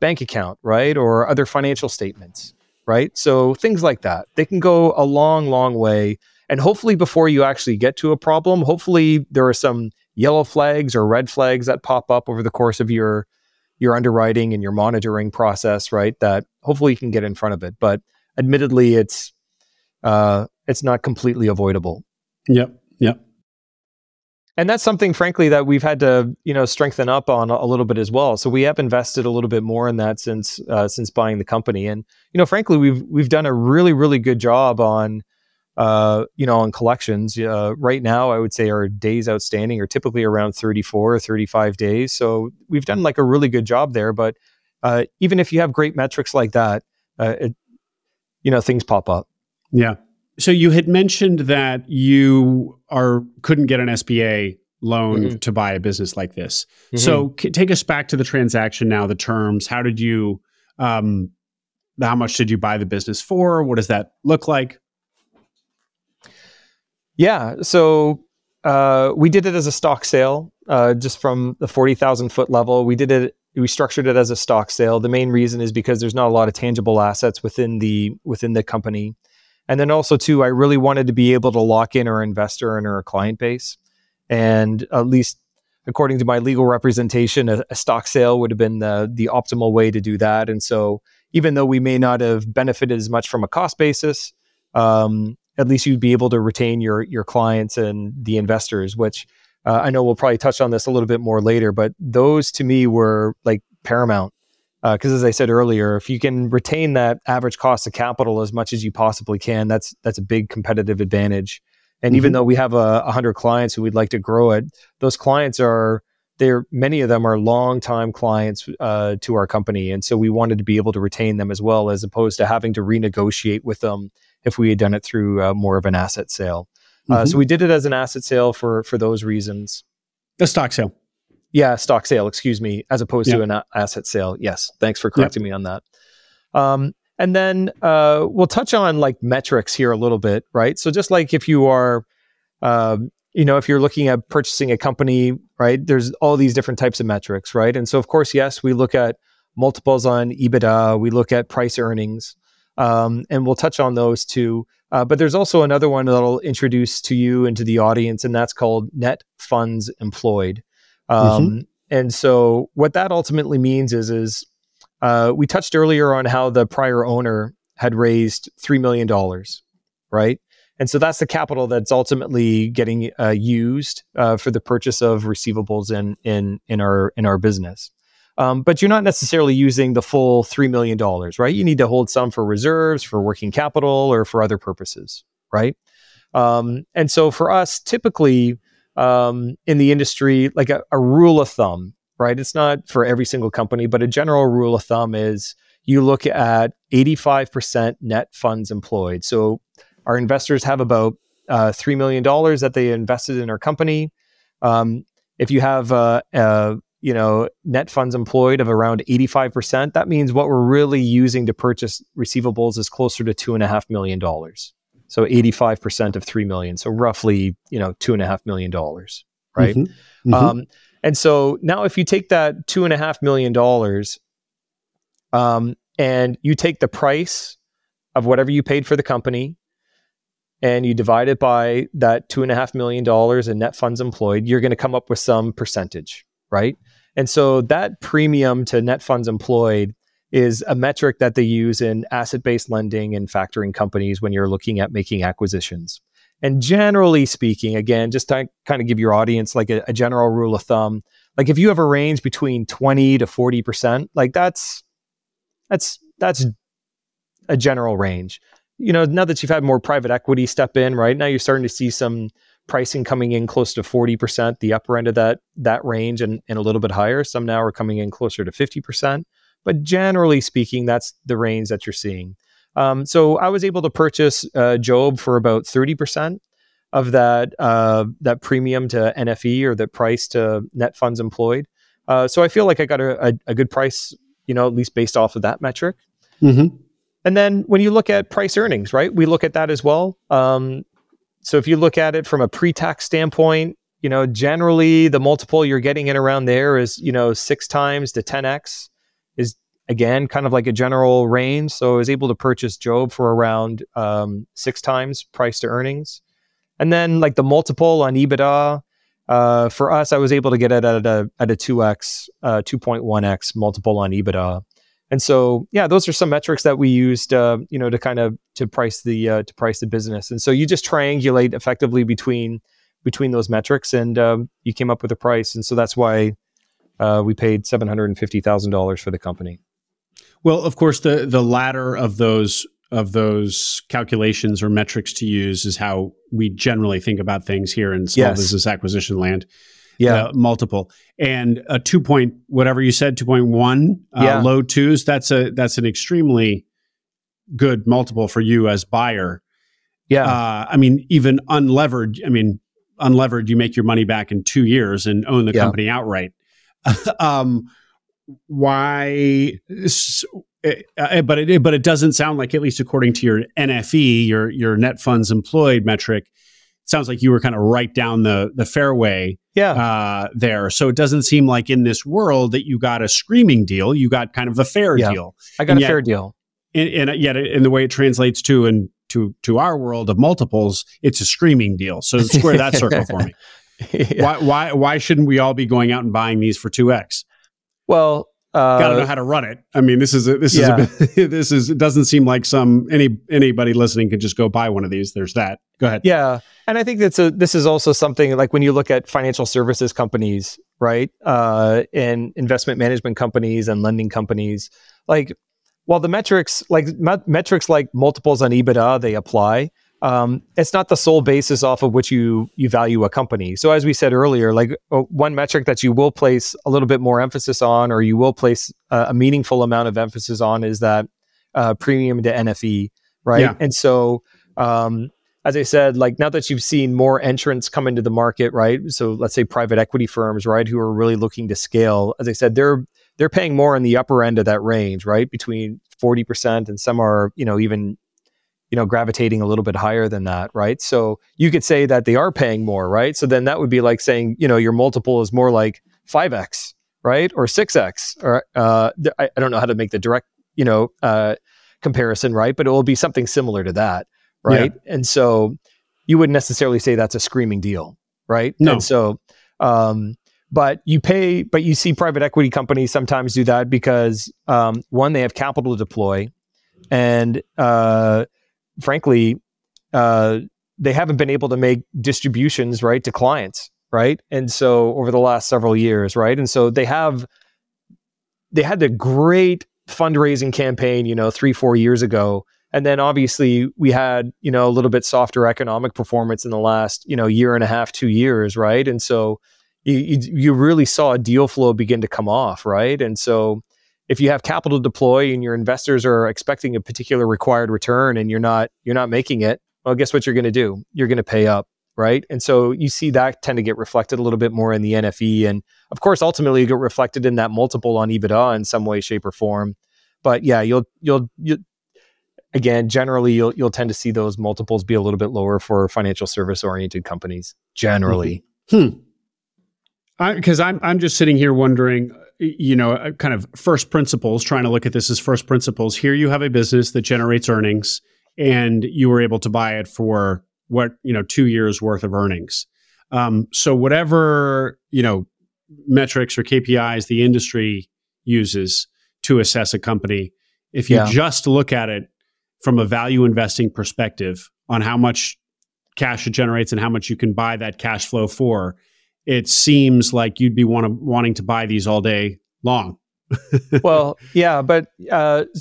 bank account, right? Or other financial statements, right? So things like that. They can go a long, long way. And hopefully before you actually get to a problem, hopefully there are some yellow flags or red flags that pop up over the course of your underwriting and your monitoring process, right? That hopefully you can get in front of it. But admittedly, it's not completely avoidable. Yep. And that's something, frankly, that we've had to, strengthen up on a little bit as well. So we have invested a little bit more in that since buying the company. And, frankly, we've done a really, really good job on, on collections. Right now, I would say our days outstanding are typically around 34 or 35 days. So we've done like a really good job there. But even if you have great metrics like that, things pop up. Yeah. So you had mentioned that you couldn't get an SBA loan to buy a business like this. So take us back to the transaction now, the terms. How did you, how much did you buy the business for? What does that look like? Yeah. So we did it as a stock sale, just from the 40,000 foot level. We structured it as a stock sale. The main reason is because there's not a lot of tangible assets within the company. And then also too, I really wanted to be able to lock in our investor and our client base. And at least according to my legal representation, a stock sale would have been the optimal way to do that. And so even though we may not have benefited as much from a cost basis, at least you'd be able to retain your clients and the investors, which I know we'll probably touch on this a little bit more later, but those to me were like paramount. Because as I said earlier, if you can retain that average cost of capital as much as you possibly can, that's a big competitive advantage. And even though we have 100 clients who we'd like to grow it, those clients many of them are longtime clients to our company. And so we wanted to be able to retain them as well, as opposed to having to renegotiate with them if we had done it through more of an asset sale. So we did it as an asset sale for those reasons. A stock sale. Yeah, stock sale, excuse me, as opposed to an asset sale. Yes, thanks for correcting me on that. And then we'll touch on like metrics here a little bit, right? So just like if you are, if you're looking at purchasing a company, right, there's all these different types of metrics, right? And so of course, yes, we look at multiples on EBITDA, we look at price earnings, and we'll touch on those too. But there's also another one that'll introduce to you and to the audience, and that's called net funds employed. And so what that ultimately means is we touched earlier on how the prior owner had raised $3 million, right? And so that's the capital that's ultimately getting used for the purchase of receivables in our business. But you're not necessarily using the full $3 million, right? You need to hold some for reserves, for working capital, or for other purposes, right? And so for us, typically, in the industry, like a rule of thumb, right? It's not for every single company, but a general rule of thumb is you look at 85% net funds employed. So our investors have about $3 million that they invested in our company. If you have net funds employed of around 85%, that means what we're really using to purchase receivables is closer to $2.5 million. So 85% of 3 million. So roughly, $2.5 million, right? And so now if you take that $2.5 million, and you take the price of whatever you paid for the company, and you divide it by that $2.5 million in net funds employed, you're going to come up with some percentage, right? And so that premium to net funds employed is a metric that they use in asset-based lending and factoring companies when you're looking at making acquisitions. And generally speaking, again, just to kind of give your audience like a general rule of thumb, like if you have a range between 20 to 40%, like that's a general range. Now that you've had more private equity step in, right? Now you're starting to see some pricing coming in close to 40%, the upper end of that range, and a little bit higher. Some now are coming in closer to 50%. But generally speaking, that's the range that you're seeing. So I was able to purchase Job for about 30% of that premium to NFE, or the price to net funds employed. So I feel like I got a good price, at least based off of that metric. Mm-hmm. And then when you look at price earnings, right, we look at that as well. So if you look at it from a pre-tax standpoint, generally the multiple you're getting in around there is, 6 times to 10x is, again, kind of like a general range. So I was able to purchase Job for around 6 times price to earnings. And then like the multiple on EBITDA, for us, I was able to get it at a 2x, 2.1x multiple on EBITDA. And so, yeah, those are some metrics that we used, to price the business. And so you just triangulate effectively between those metrics, and you came up with a price. And so that's why we paid $750,000 for the company. Well, of course, the latter of those calculations or metrics to use is how we generally think about things here in small business acquisition land. Yeah, multiple, and a 2 point whatever you said, 2.1, low twos. That's an extremely good multiple for you as buyer. Yeah, even unlevered. Unlevered, you make your money back in 2 years and own the company outright. Why? But it doesn't sound like, at least according to your NFE, your net funds employed metric, it sounds like you were kind of right down the fairway. There. So it doesn't seem like in this world that you got a screaming deal. You got kind of a fair deal. I got a fair deal. And yet, in the way it translates to our world of multiples, it's a screaming deal. So square that circle for me. Why shouldn't we all be going out and buying these for 2x? Well, got to know how to run it. It doesn't seem like anybody listening could just go buy one of these. There's that. Go ahead. Yeah. And I think this is also something like when you look at financial services companies, right? And investment management companies and lending companies, like, while the metrics like multiples on EBITDA, they apply, it's not the sole basis off of which you value a company. So as we said earlier, like one metric that you will place a little bit more emphasis on, or you will place a meaningful amount of emphasis on, is that premium to NFE, right? Yeah. And so, as I said, like now that you've seen more entrants come into the market, right? So let's say private equity firms, right, who are really looking to scale, as I said, they're paying more on the upper end of that range, right? Between 40%, and some are, even gravitating a little bit higher than that, right? So you could say that they are paying more, right? So then that would be like saying, your multiple is more like 5x, right? Or 6x, or I don't know how to make the direct, comparison, right? But it will be something similar to that, right? Yeah. And so you wouldn't necessarily say that's a screaming deal, right? No. And so, but you see private equity companies sometimes do that because one, they have capital to deploy, and frankly, they haven't been able to make distributions, right, to clients, right? And so over the last several years, right? And so they had the great fundraising campaign, 3-4 years ago. And then obviously we had, a little bit softer economic performance in the last, year and a half, 2 years, right? And so you really saw a deal flow begin to come off, right? And so if you have capital to deploy and your investors are expecting a particular required return and you're not making it, well, guess what you're going to do? You're going to pay up, right? And so you see that tend to get reflected a little bit more in the NFE, and of course, ultimately, you get reflected in that multiple on EBITDA in some way, shape, or form. But yeah, you'll again, generally, you'll tend to see those multiples be a little bit lower for financial service oriented companies, generally. Because I'm just sitting here wondering, kind of first principles, trying to look at this as first principles. Here you have a business that generates earnings, and you were able to buy it for 2 years worth of earnings. So whatever, metrics or KPIs the industry uses to assess a company. If you just look at it from a value investing perspective on how much cash it generates and how much you can buy that cash flow for, it seems like you'd be wanting to buy these all day long. Well, yeah, but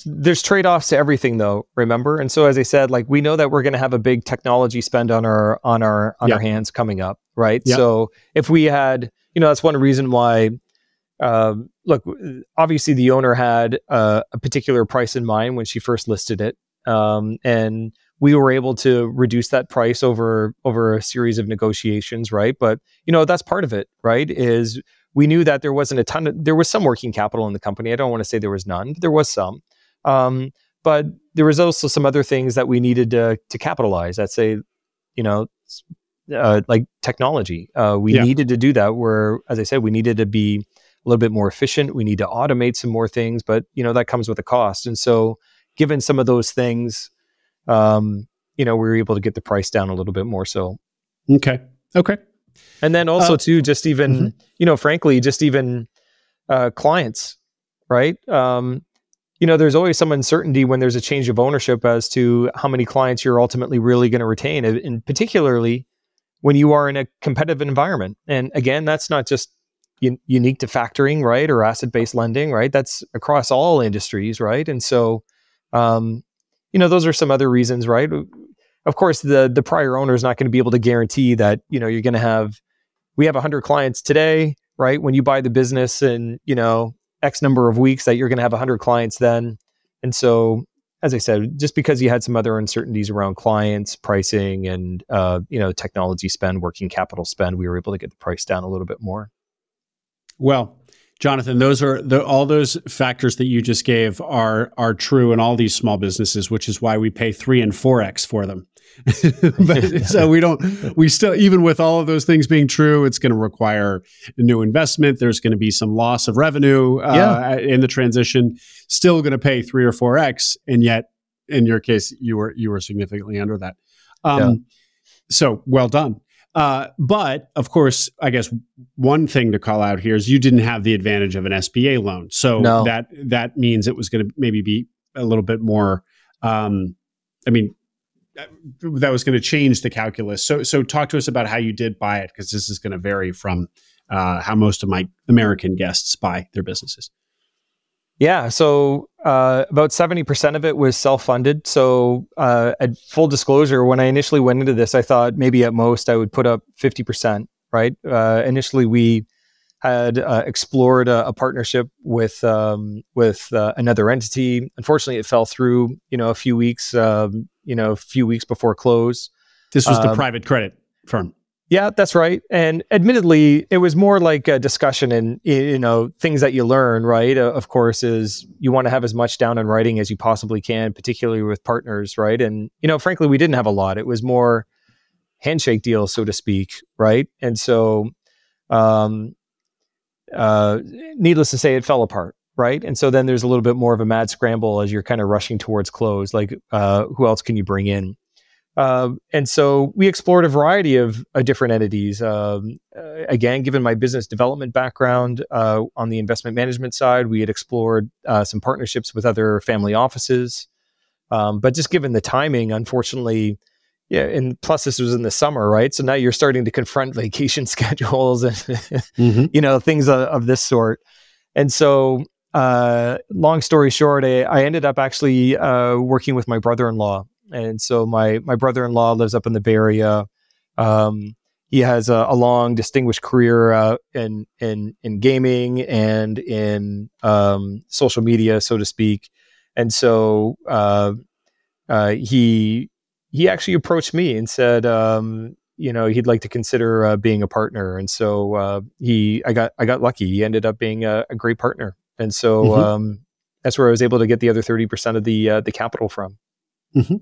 there's trade-offs to everything, though. Remember, and so as I said, like we know that we're going to have a big technology spend on our hands coming up, right? Yep. So if we had, that's one reason why. Look, obviously the owner had a particular price in mind when she first listed it, and we were able to reduce that price over a series of negotiations, right? But that's part of it, right? Is we knew that there wasn't there was some working capital in the company. I don't want to say there was none, but there was some. But there was also some other things that we needed to capitalize. I'd say, like technology. We needed to do that where, as I said, we needed to be a little bit more efficient. We need to automate some more things, but that comes with a cost. And so given some of those things, we were able to get the price down a little bit more so. Okay. And then also too, just even, frankly, just even clients, right? There's always some uncertainty when there's a change of ownership as to how many clients you're ultimately really going to retain, and particularly when you are in a competitive environment. And again, that's not just unique to factoring, right? Or asset-based lending, right? That's across all industries, right? And so, those are some other reasons, right? Of course, the prior owner is not going to be able to guarantee that, you're going to have, we have 100 clients today, right? When you buy the business in, X number of weeks, that you're going to have 100 clients then. And so, as I said, just because you had some other uncertainties around clients, pricing, and, technology spend, working capital spend, we were able to get the price down a little bit more. Well, Jonathon, those are all those factors that you just gave are true in all these small businesses, which is why we pay 3 and 4x for them. But so we still, even with all of those things being true, it's going to require a new investment. There's going to be some loss of revenue in the transition. Still going to pay 3 or 4x, and yet in your case, you were significantly under that. So well done. But of course, I guess one thing to call out here is you didn't have the advantage of an SBA loan. So that means it was going to maybe be a little bit more, that was going to change the calculus. So talk to us about how you did buy it, because this is going to vary from how most of my American guests buy their businesses. Yeah. So about 70% of it was self-funded. So at full disclosure, when I initially went into this, I thought maybe at most I would put up 50%, right? Initially, we had explored a partnership with another entity. Unfortunately, it fell through, a few weeks before close. This was the private credit firm. Yeah, that's right. And admittedly, it was more like a discussion, and things that you learn, right? Of course, is you want to have as much down in writing as you possibly can, particularly with partners, right? And frankly, we didn't have a lot. It was more handshake deals, so to speak, right? And so, needless to say, it fell apart, right? And so then there's a little bit more of a mad scramble as you're kind of rushing towards close. Like, who else can you bring in? And so we explored a variety of different entities. Again, given my business development background on the investment management side, we had explored some partnerships with other family offices. But just given the timing, unfortunately, and plus this was in the summer, right? So now you're starting to confront vacation schedules and things of this sort. And so, long story short, I ended up actually working with my brother-in-law. And so my brother-in-law lives up in the Bay Area. He has a long, distinguished career in gaming and in social media, so to speak. And so he actually approached me and said, he'd like to consider being a partner. And so I got lucky. He ended up being a great partner. And so that's where I was able to get the other 30% of the capital from. Mm-hmm.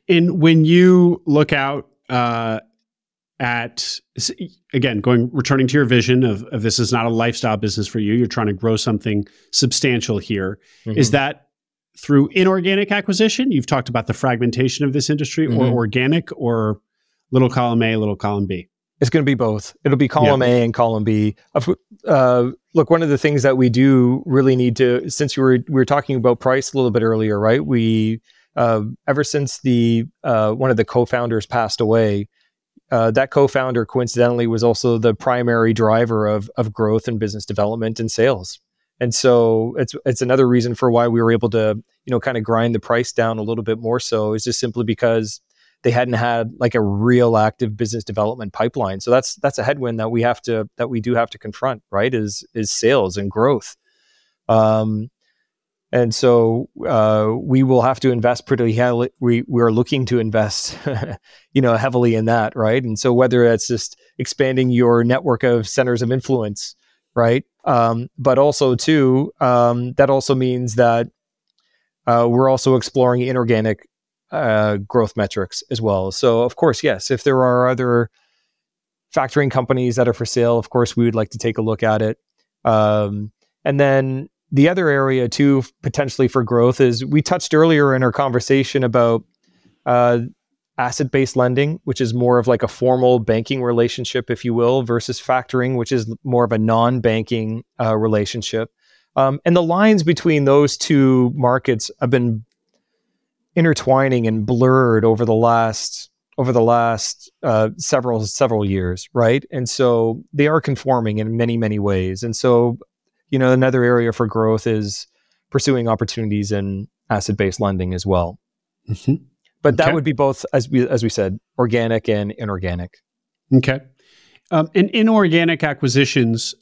And when you look out at, again, returning to your vision of this is not a lifestyle business for you, you're trying to grow something substantial here. Mm-hmm. Is that through inorganic acquisition? You've talked about the fragmentation of this industry, or organic, or little column A, little column B? It's going to be both. It'll be column A and column B. Look, one of the things that we do really need to, since we were talking about price a little bit earlier, right? We ever since the one of the co-founders passed away, that co-founder coincidentally was also the primary driver of growth and business development and sales. And so it's another reason for why we were able to, kind of grind the price down a little bit more. So it's just simply because they hadn't had like a real active business development pipeline. So that's a headwind that we do have to confront, right? Is sales and growth. And so we will have to invest pretty heavily. We are looking to invest, heavily in that, right? And so whether it's just expanding your network of centers of influence, right? But also too, that also means that we're also exploring inorganic growth metrics as well. So of course, yes, if there are other factoring companies that are for sale, of course, we would like to take a look at it. And then the other area too, potentially for growth, is we touched earlier in our conversation about asset-based lending, which is more of like a formal banking relationship, if you will, versus factoring, which is more of a non-banking relationship. And the lines between those two markets have been intertwining and blurred over the last several years, right? And so they are conforming in many, many ways. And so, another area for growth is pursuing opportunities in asset-based lending as well. Mm-hmm. But that would be both, as we said, organic and inorganic. Okay. In inorganic acquisitions,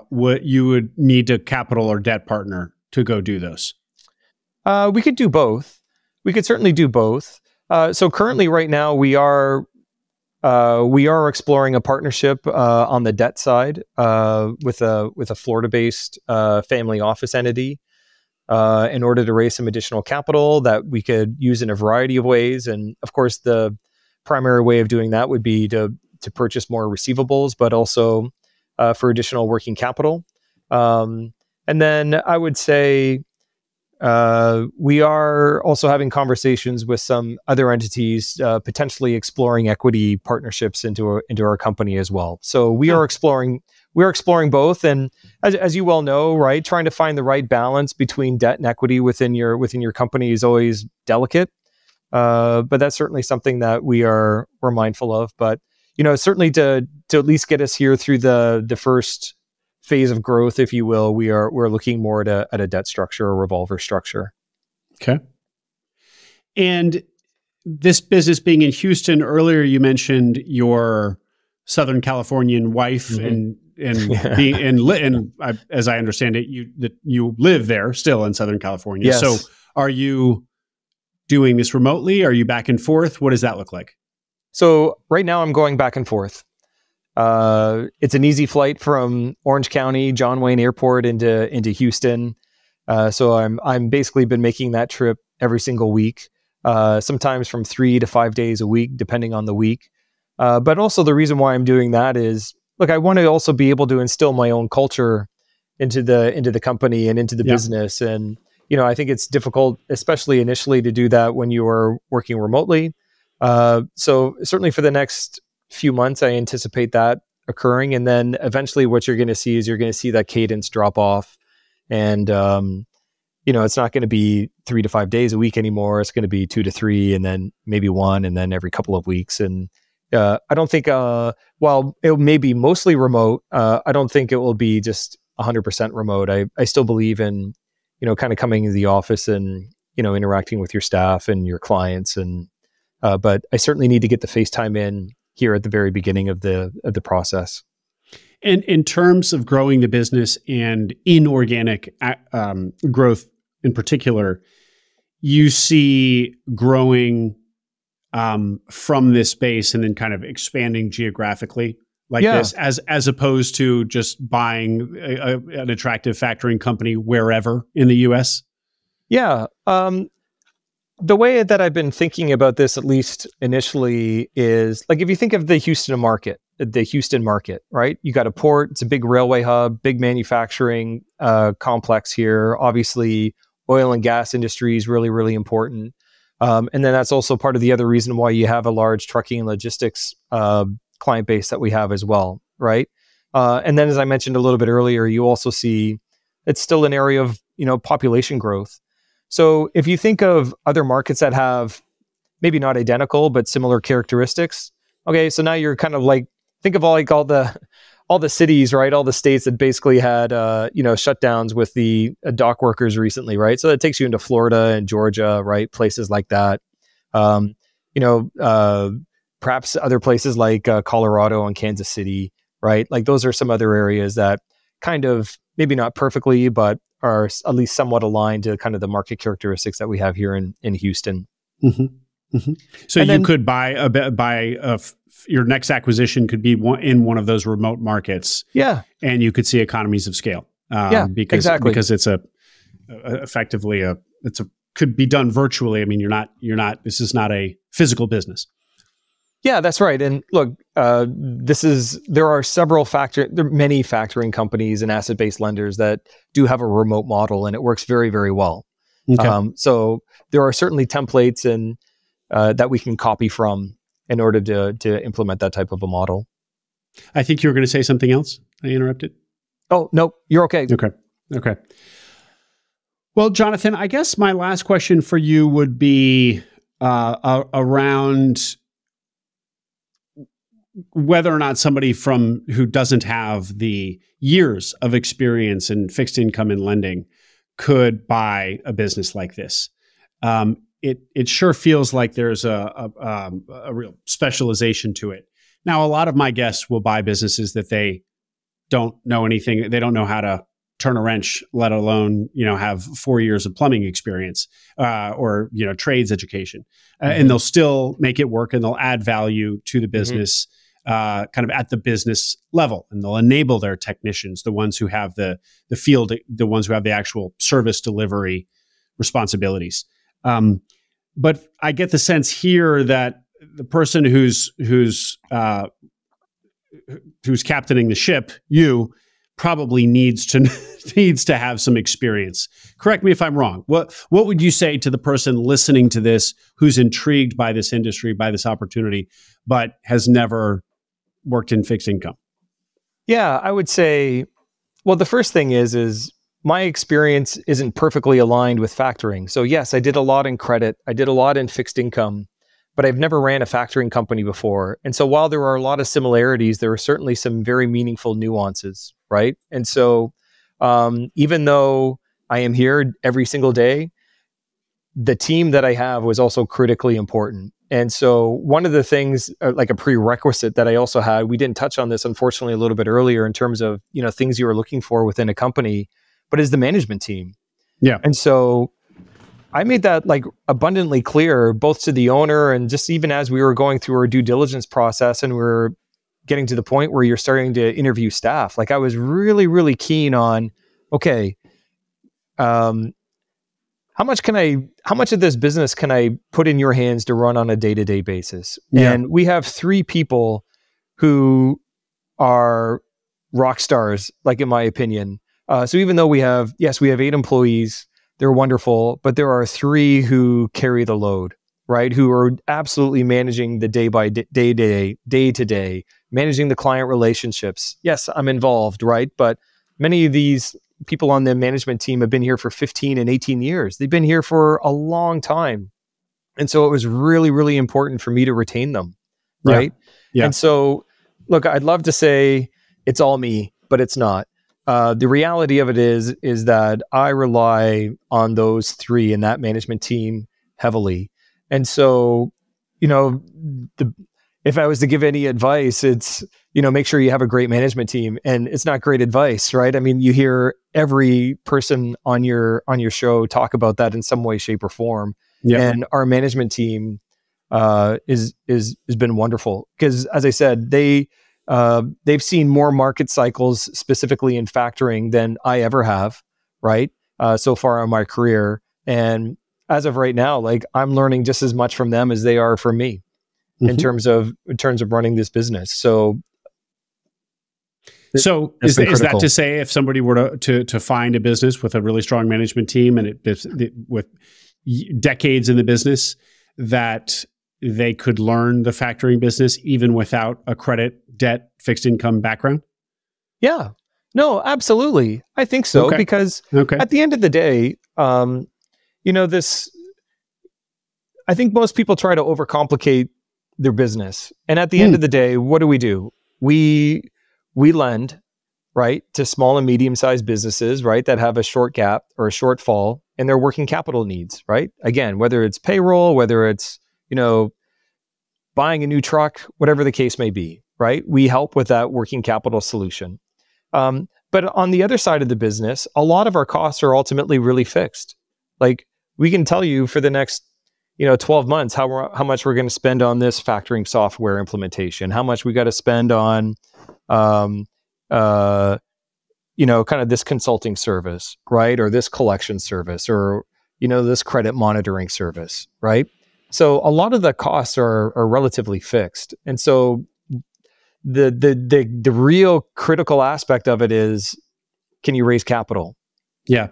what you would need a capital or debt partner to go do those? We could do both. We could certainly do both. So currently, right now, we are exploring a partnership on the debt side with a Florida-based family office entity in order to raise some additional capital that we could use in a variety of ways. And of course, the primary way of doing that would be to purchase more receivables, but also for additional working capital. And then I would say we are also having conversations with some other entities, potentially exploring equity partnerships into our company as well. So we are exploring both, and as you well know, right, trying to find the right balance between debt and equity within your company is always delicate. But that's certainly something that we're mindful of. But certainly to at least get us here through the first phase of growth, if you will, we're looking more at a debt structure, a revolver structure. Okay. And this business being in Houston, earlier you mentioned your Southern Californian wife, mm-hmm. As I understand it, you live there still in Southern California. Yes. So are you doing this remotely? Are you back and forth? What does that look like? So right now I'm going back and forth. It's an easy flight from Orange County, John Wayne Airport into Houston. So I'm basically been making that trip every single week, sometimes from 3 to 5 days a week, depending on the week. But also the reason why I'm doing that is, look, I want to also be able to instill my own culture into the company and into the business. And, I think it's difficult, especially initially, to do that when you are working remotely. So certainly for the next few months, I anticipate that occurring. And then eventually what you're going to see is that cadence drop off. And, it's not going to be 3 to 5 days a week anymore. It's going to be 2 to 3, and then maybe 1, and then every couple of weeks. And I don't think, while it may be mostly remote, I don't think it will be just 100% remote. I still believe in, kind of coming into the office and, interacting with your staff and your clients. And, but I certainly need to get the FaceTime in here at the very beginning of the process. And in terms of growing the business and inorganic growth in particular, you see growing from this base and then kind of expanding geographically like this, as opposed to just buying an attractive factoring company wherever in the U.S.? Yeah. The way that I've been thinking about this, at least initially, is like if you think of the Houston market, right? You got a port, it's a big railway hub, big manufacturing complex here. Obviously, oil and gas industry is really, really important. And then that's also part of the other reason why you have a large trucking and logistics client base that we have as well, right? And then, as I mentioned a little bit earlier, you also see it's still an area of population growth. So if you think of other markets that have maybe not identical but similar characteristics, okay, so now you're kind of like think of all the cities, right? All the states that basically had shutdowns with the dock workers recently, right? So that takes you into Florida and Georgia, right? Places like that. Perhaps other places like Colorado and Kansas City, right? Like those are some other areas that kind of maybe not perfectly, but are at least somewhat aligned to kind of the market characteristics that we have here in Houston. Mm-hmm. Mm-hmm. So you could buy your next acquisition could be in one of those remote markets. Yeah. And you could see economies of scale. Because it's could be done virtually. I mean, this is not a physical business. Yeah, that's right. And look, there are many factoring companies and asset-based lenders that do have a remote model, and it works very, very well. Okay. So there are certainly templates and that we can copy from in order to implement that type of a model. I think you were going to say something else. I interrupted. Oh, no, you're okay. Okay. Well, Jonathon, I guess my last question for you would be around whether or not somebody who doesn't have the years of experience in fixed income and lending could buy a business like this. It sure feels like there's a real specialization to it. Now, a lot of my guests will buy businesses that they don't know anything. They don't know how to turn a wrench, let alone have 4 years of plumbing experience or trades education, and they'll still make it work, and they'll add value to the business. Kind of at the business level, and they'll enable their technicians, the ones who have the field, the ones who have the actual service delivery responsibilities. But I get the sense here that the person who's captaining the ship, you probably needs to have some experience. Correct me if I'm wrong. What would you say to the person listening to this who's intrigued by this industry, by this opportunity, but has never worked in fixed income? Yeah, I would say, well, the first thing is my experience isn't perfectly aligned with factoring. So yes, I did a lot in credit. I did a lot in fixed income, but I've never ran a factoring company before. And so while there are a lot of similarities, there are certainly some very meaningful nuances, right? And so even though I am here every single day, the team that I have was also critically important. And so one of the things, like a prerequisite that I also had, we didn't touch on this, unfortunately, a little bit earlier in terms of, things you were looking for within a company, but is the management team. Yeah. And so I made that like abundantly clear, both to the owner and just even as we were going through our due diligence process and we were getting to the point where you're starting to interview staff. Like I was really, really keen on, okay, how much of this business can I put in your hands to run on a day-to-day basis? Yeah. And we have 3 people who are rock stars, like in my opinion. So even though we have 8 employees, they're wonderful, but there are 3 who carry the load, right? Who are absolutely managing the day to day, managing the client relationships. Yes, I'm involved, right? But many of these people on the management team have been here for 15 and 18 years. They've been here for a long time. And so it was really, really important for me to retain them, right? Yeah. And so, look, I'd love to say it's all me, but it's not. The reality of it is that I rely on those 3 in that management team heavily. And so, if I was to give any advice, it's, make sure you have a great management team. And it's not great advice, right? I mean, you hear every person on your show talk about that in some way, shape, or form. Yep. And our management team has been wonderful because, as I said, they've seen more market cycles specifically in factoring than I ever have, right? So far in my career. And as of right now, like I'm learning just as much from them as they are from me. Mm-hmm. in terms of running this business. So is that to say if somebody were to find a business with a really strong management team and with decades in the business, that they could learn the factoring business even without a credit, debt, fixed income background? Yeah. No, absolutely. I think so, Okay. because Okay. at the end of the day, I think most people try to overcomplicate their business. And at the end of the day, what do? We lend, right, to small and medium-sized businesses, right, that have a short gap or a shortfall in their working capital needs, right? Again, whether it's payroll, whether it's, buying a new truck, whatever the case may be, right? We help with that working capital solution. But on the other side of the business, a lot of our costs are ultimately really fixed. Like, we can tell you for the next 12 months how much we're going to spend on this factoring software implementation, how much we got to spend on kind of this consulting service, right? Or this collection service, or this credit monitoring service, right? So a lot of the costs are relatively fixed. And so the real critical aspect of it is, can you raise capital? Yeah.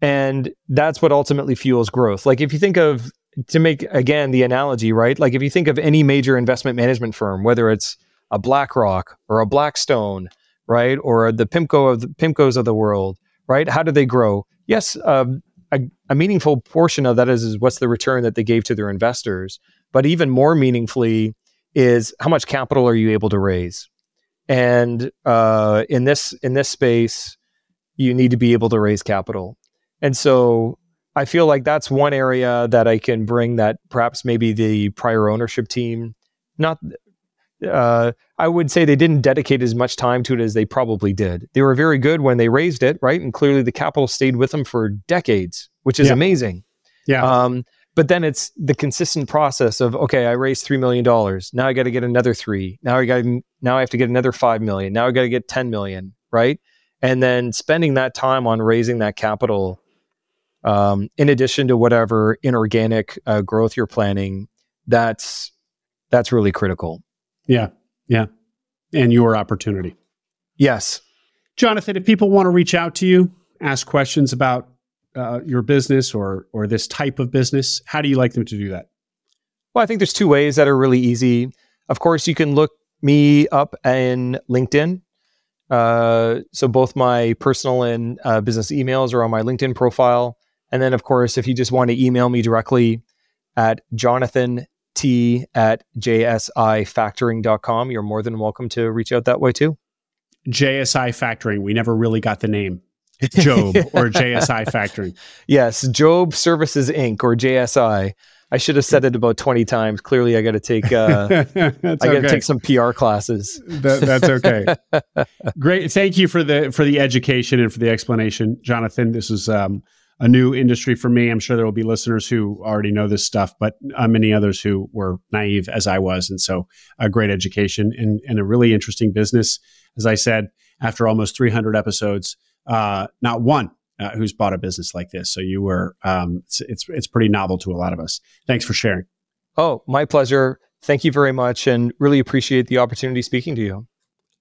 And that's what ultimately fuels growth. Like, if you think of, to make, again, the analogy, right? Like, if you think of any major investment management firm, whether it's a BlackRock or a Blackstone, right? Or the PIMCOs of the world, right? How do they grow? Yes, a meaningful portion of that is what's the return that they gave to their investors. But even more meaningfully is, how much capital are you able to raise? And in this space, you need to be able to raise capital. And so I feel like that's one area that I can bring that perhaps maybe the prior ownership team, I would say they didn't dedicate as much time to it as they probably did. They were very good when they raised it, right? And clearly the capital stayed with them for decades, which is amazing. Yeah. But then it's the consistent process of, okay, I raised $3 million. Now I got to get another 3. Now I have to get another 5 million. Now I got to get 10 million, right? And then spending that time on raising that capital, in addition to whatever inorganic growth you're planning, that's really critical. Yeah. Yeah. And your opportunity. Yes. Jonathon, if people want to reach out to you, ask questions about your business or this type of business, how do you like them to do that? Well, I think there's 2 ways that are really easy. Of course, you can look me up in LinkedIn. So both my personal and business emails are on my LinkedIn profile. And then, of course, if you just want to email me directly at jonathont@jsifactoring.com, you're more than welcome to reach out that way too. JSI Factoring. We never really got the name. Job or JSI Factoring. Yes, Job Services Inc. or JSI. I should have said it about 20 times. Clearly, I got to take take some PR classes. That's okay. Great. Thank you for the education and for the explanation, Jonathon. This is a new industry for me. I'm sure there will be listeners who already know this stuff, but many others who were naive as I was. And so a great education and a really interesting business. As I said, after almost 300 episodes, not one who's bought a business like this. So you were, it's pretty novel to a lot of us. Thanks for sharing. Oh, my pleasure. Thank you very much, and really appreciate the opportunity speaking to you.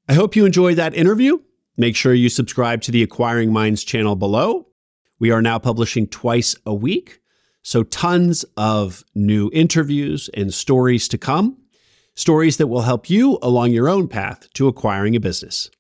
I hope you enjoyed that interview. Make sure you subscribe to the Acquiring Minds channel below. We are now publishing twice a week, so tons of new interviews and stories to come. Stories that will help you along your own path to acquiring a business.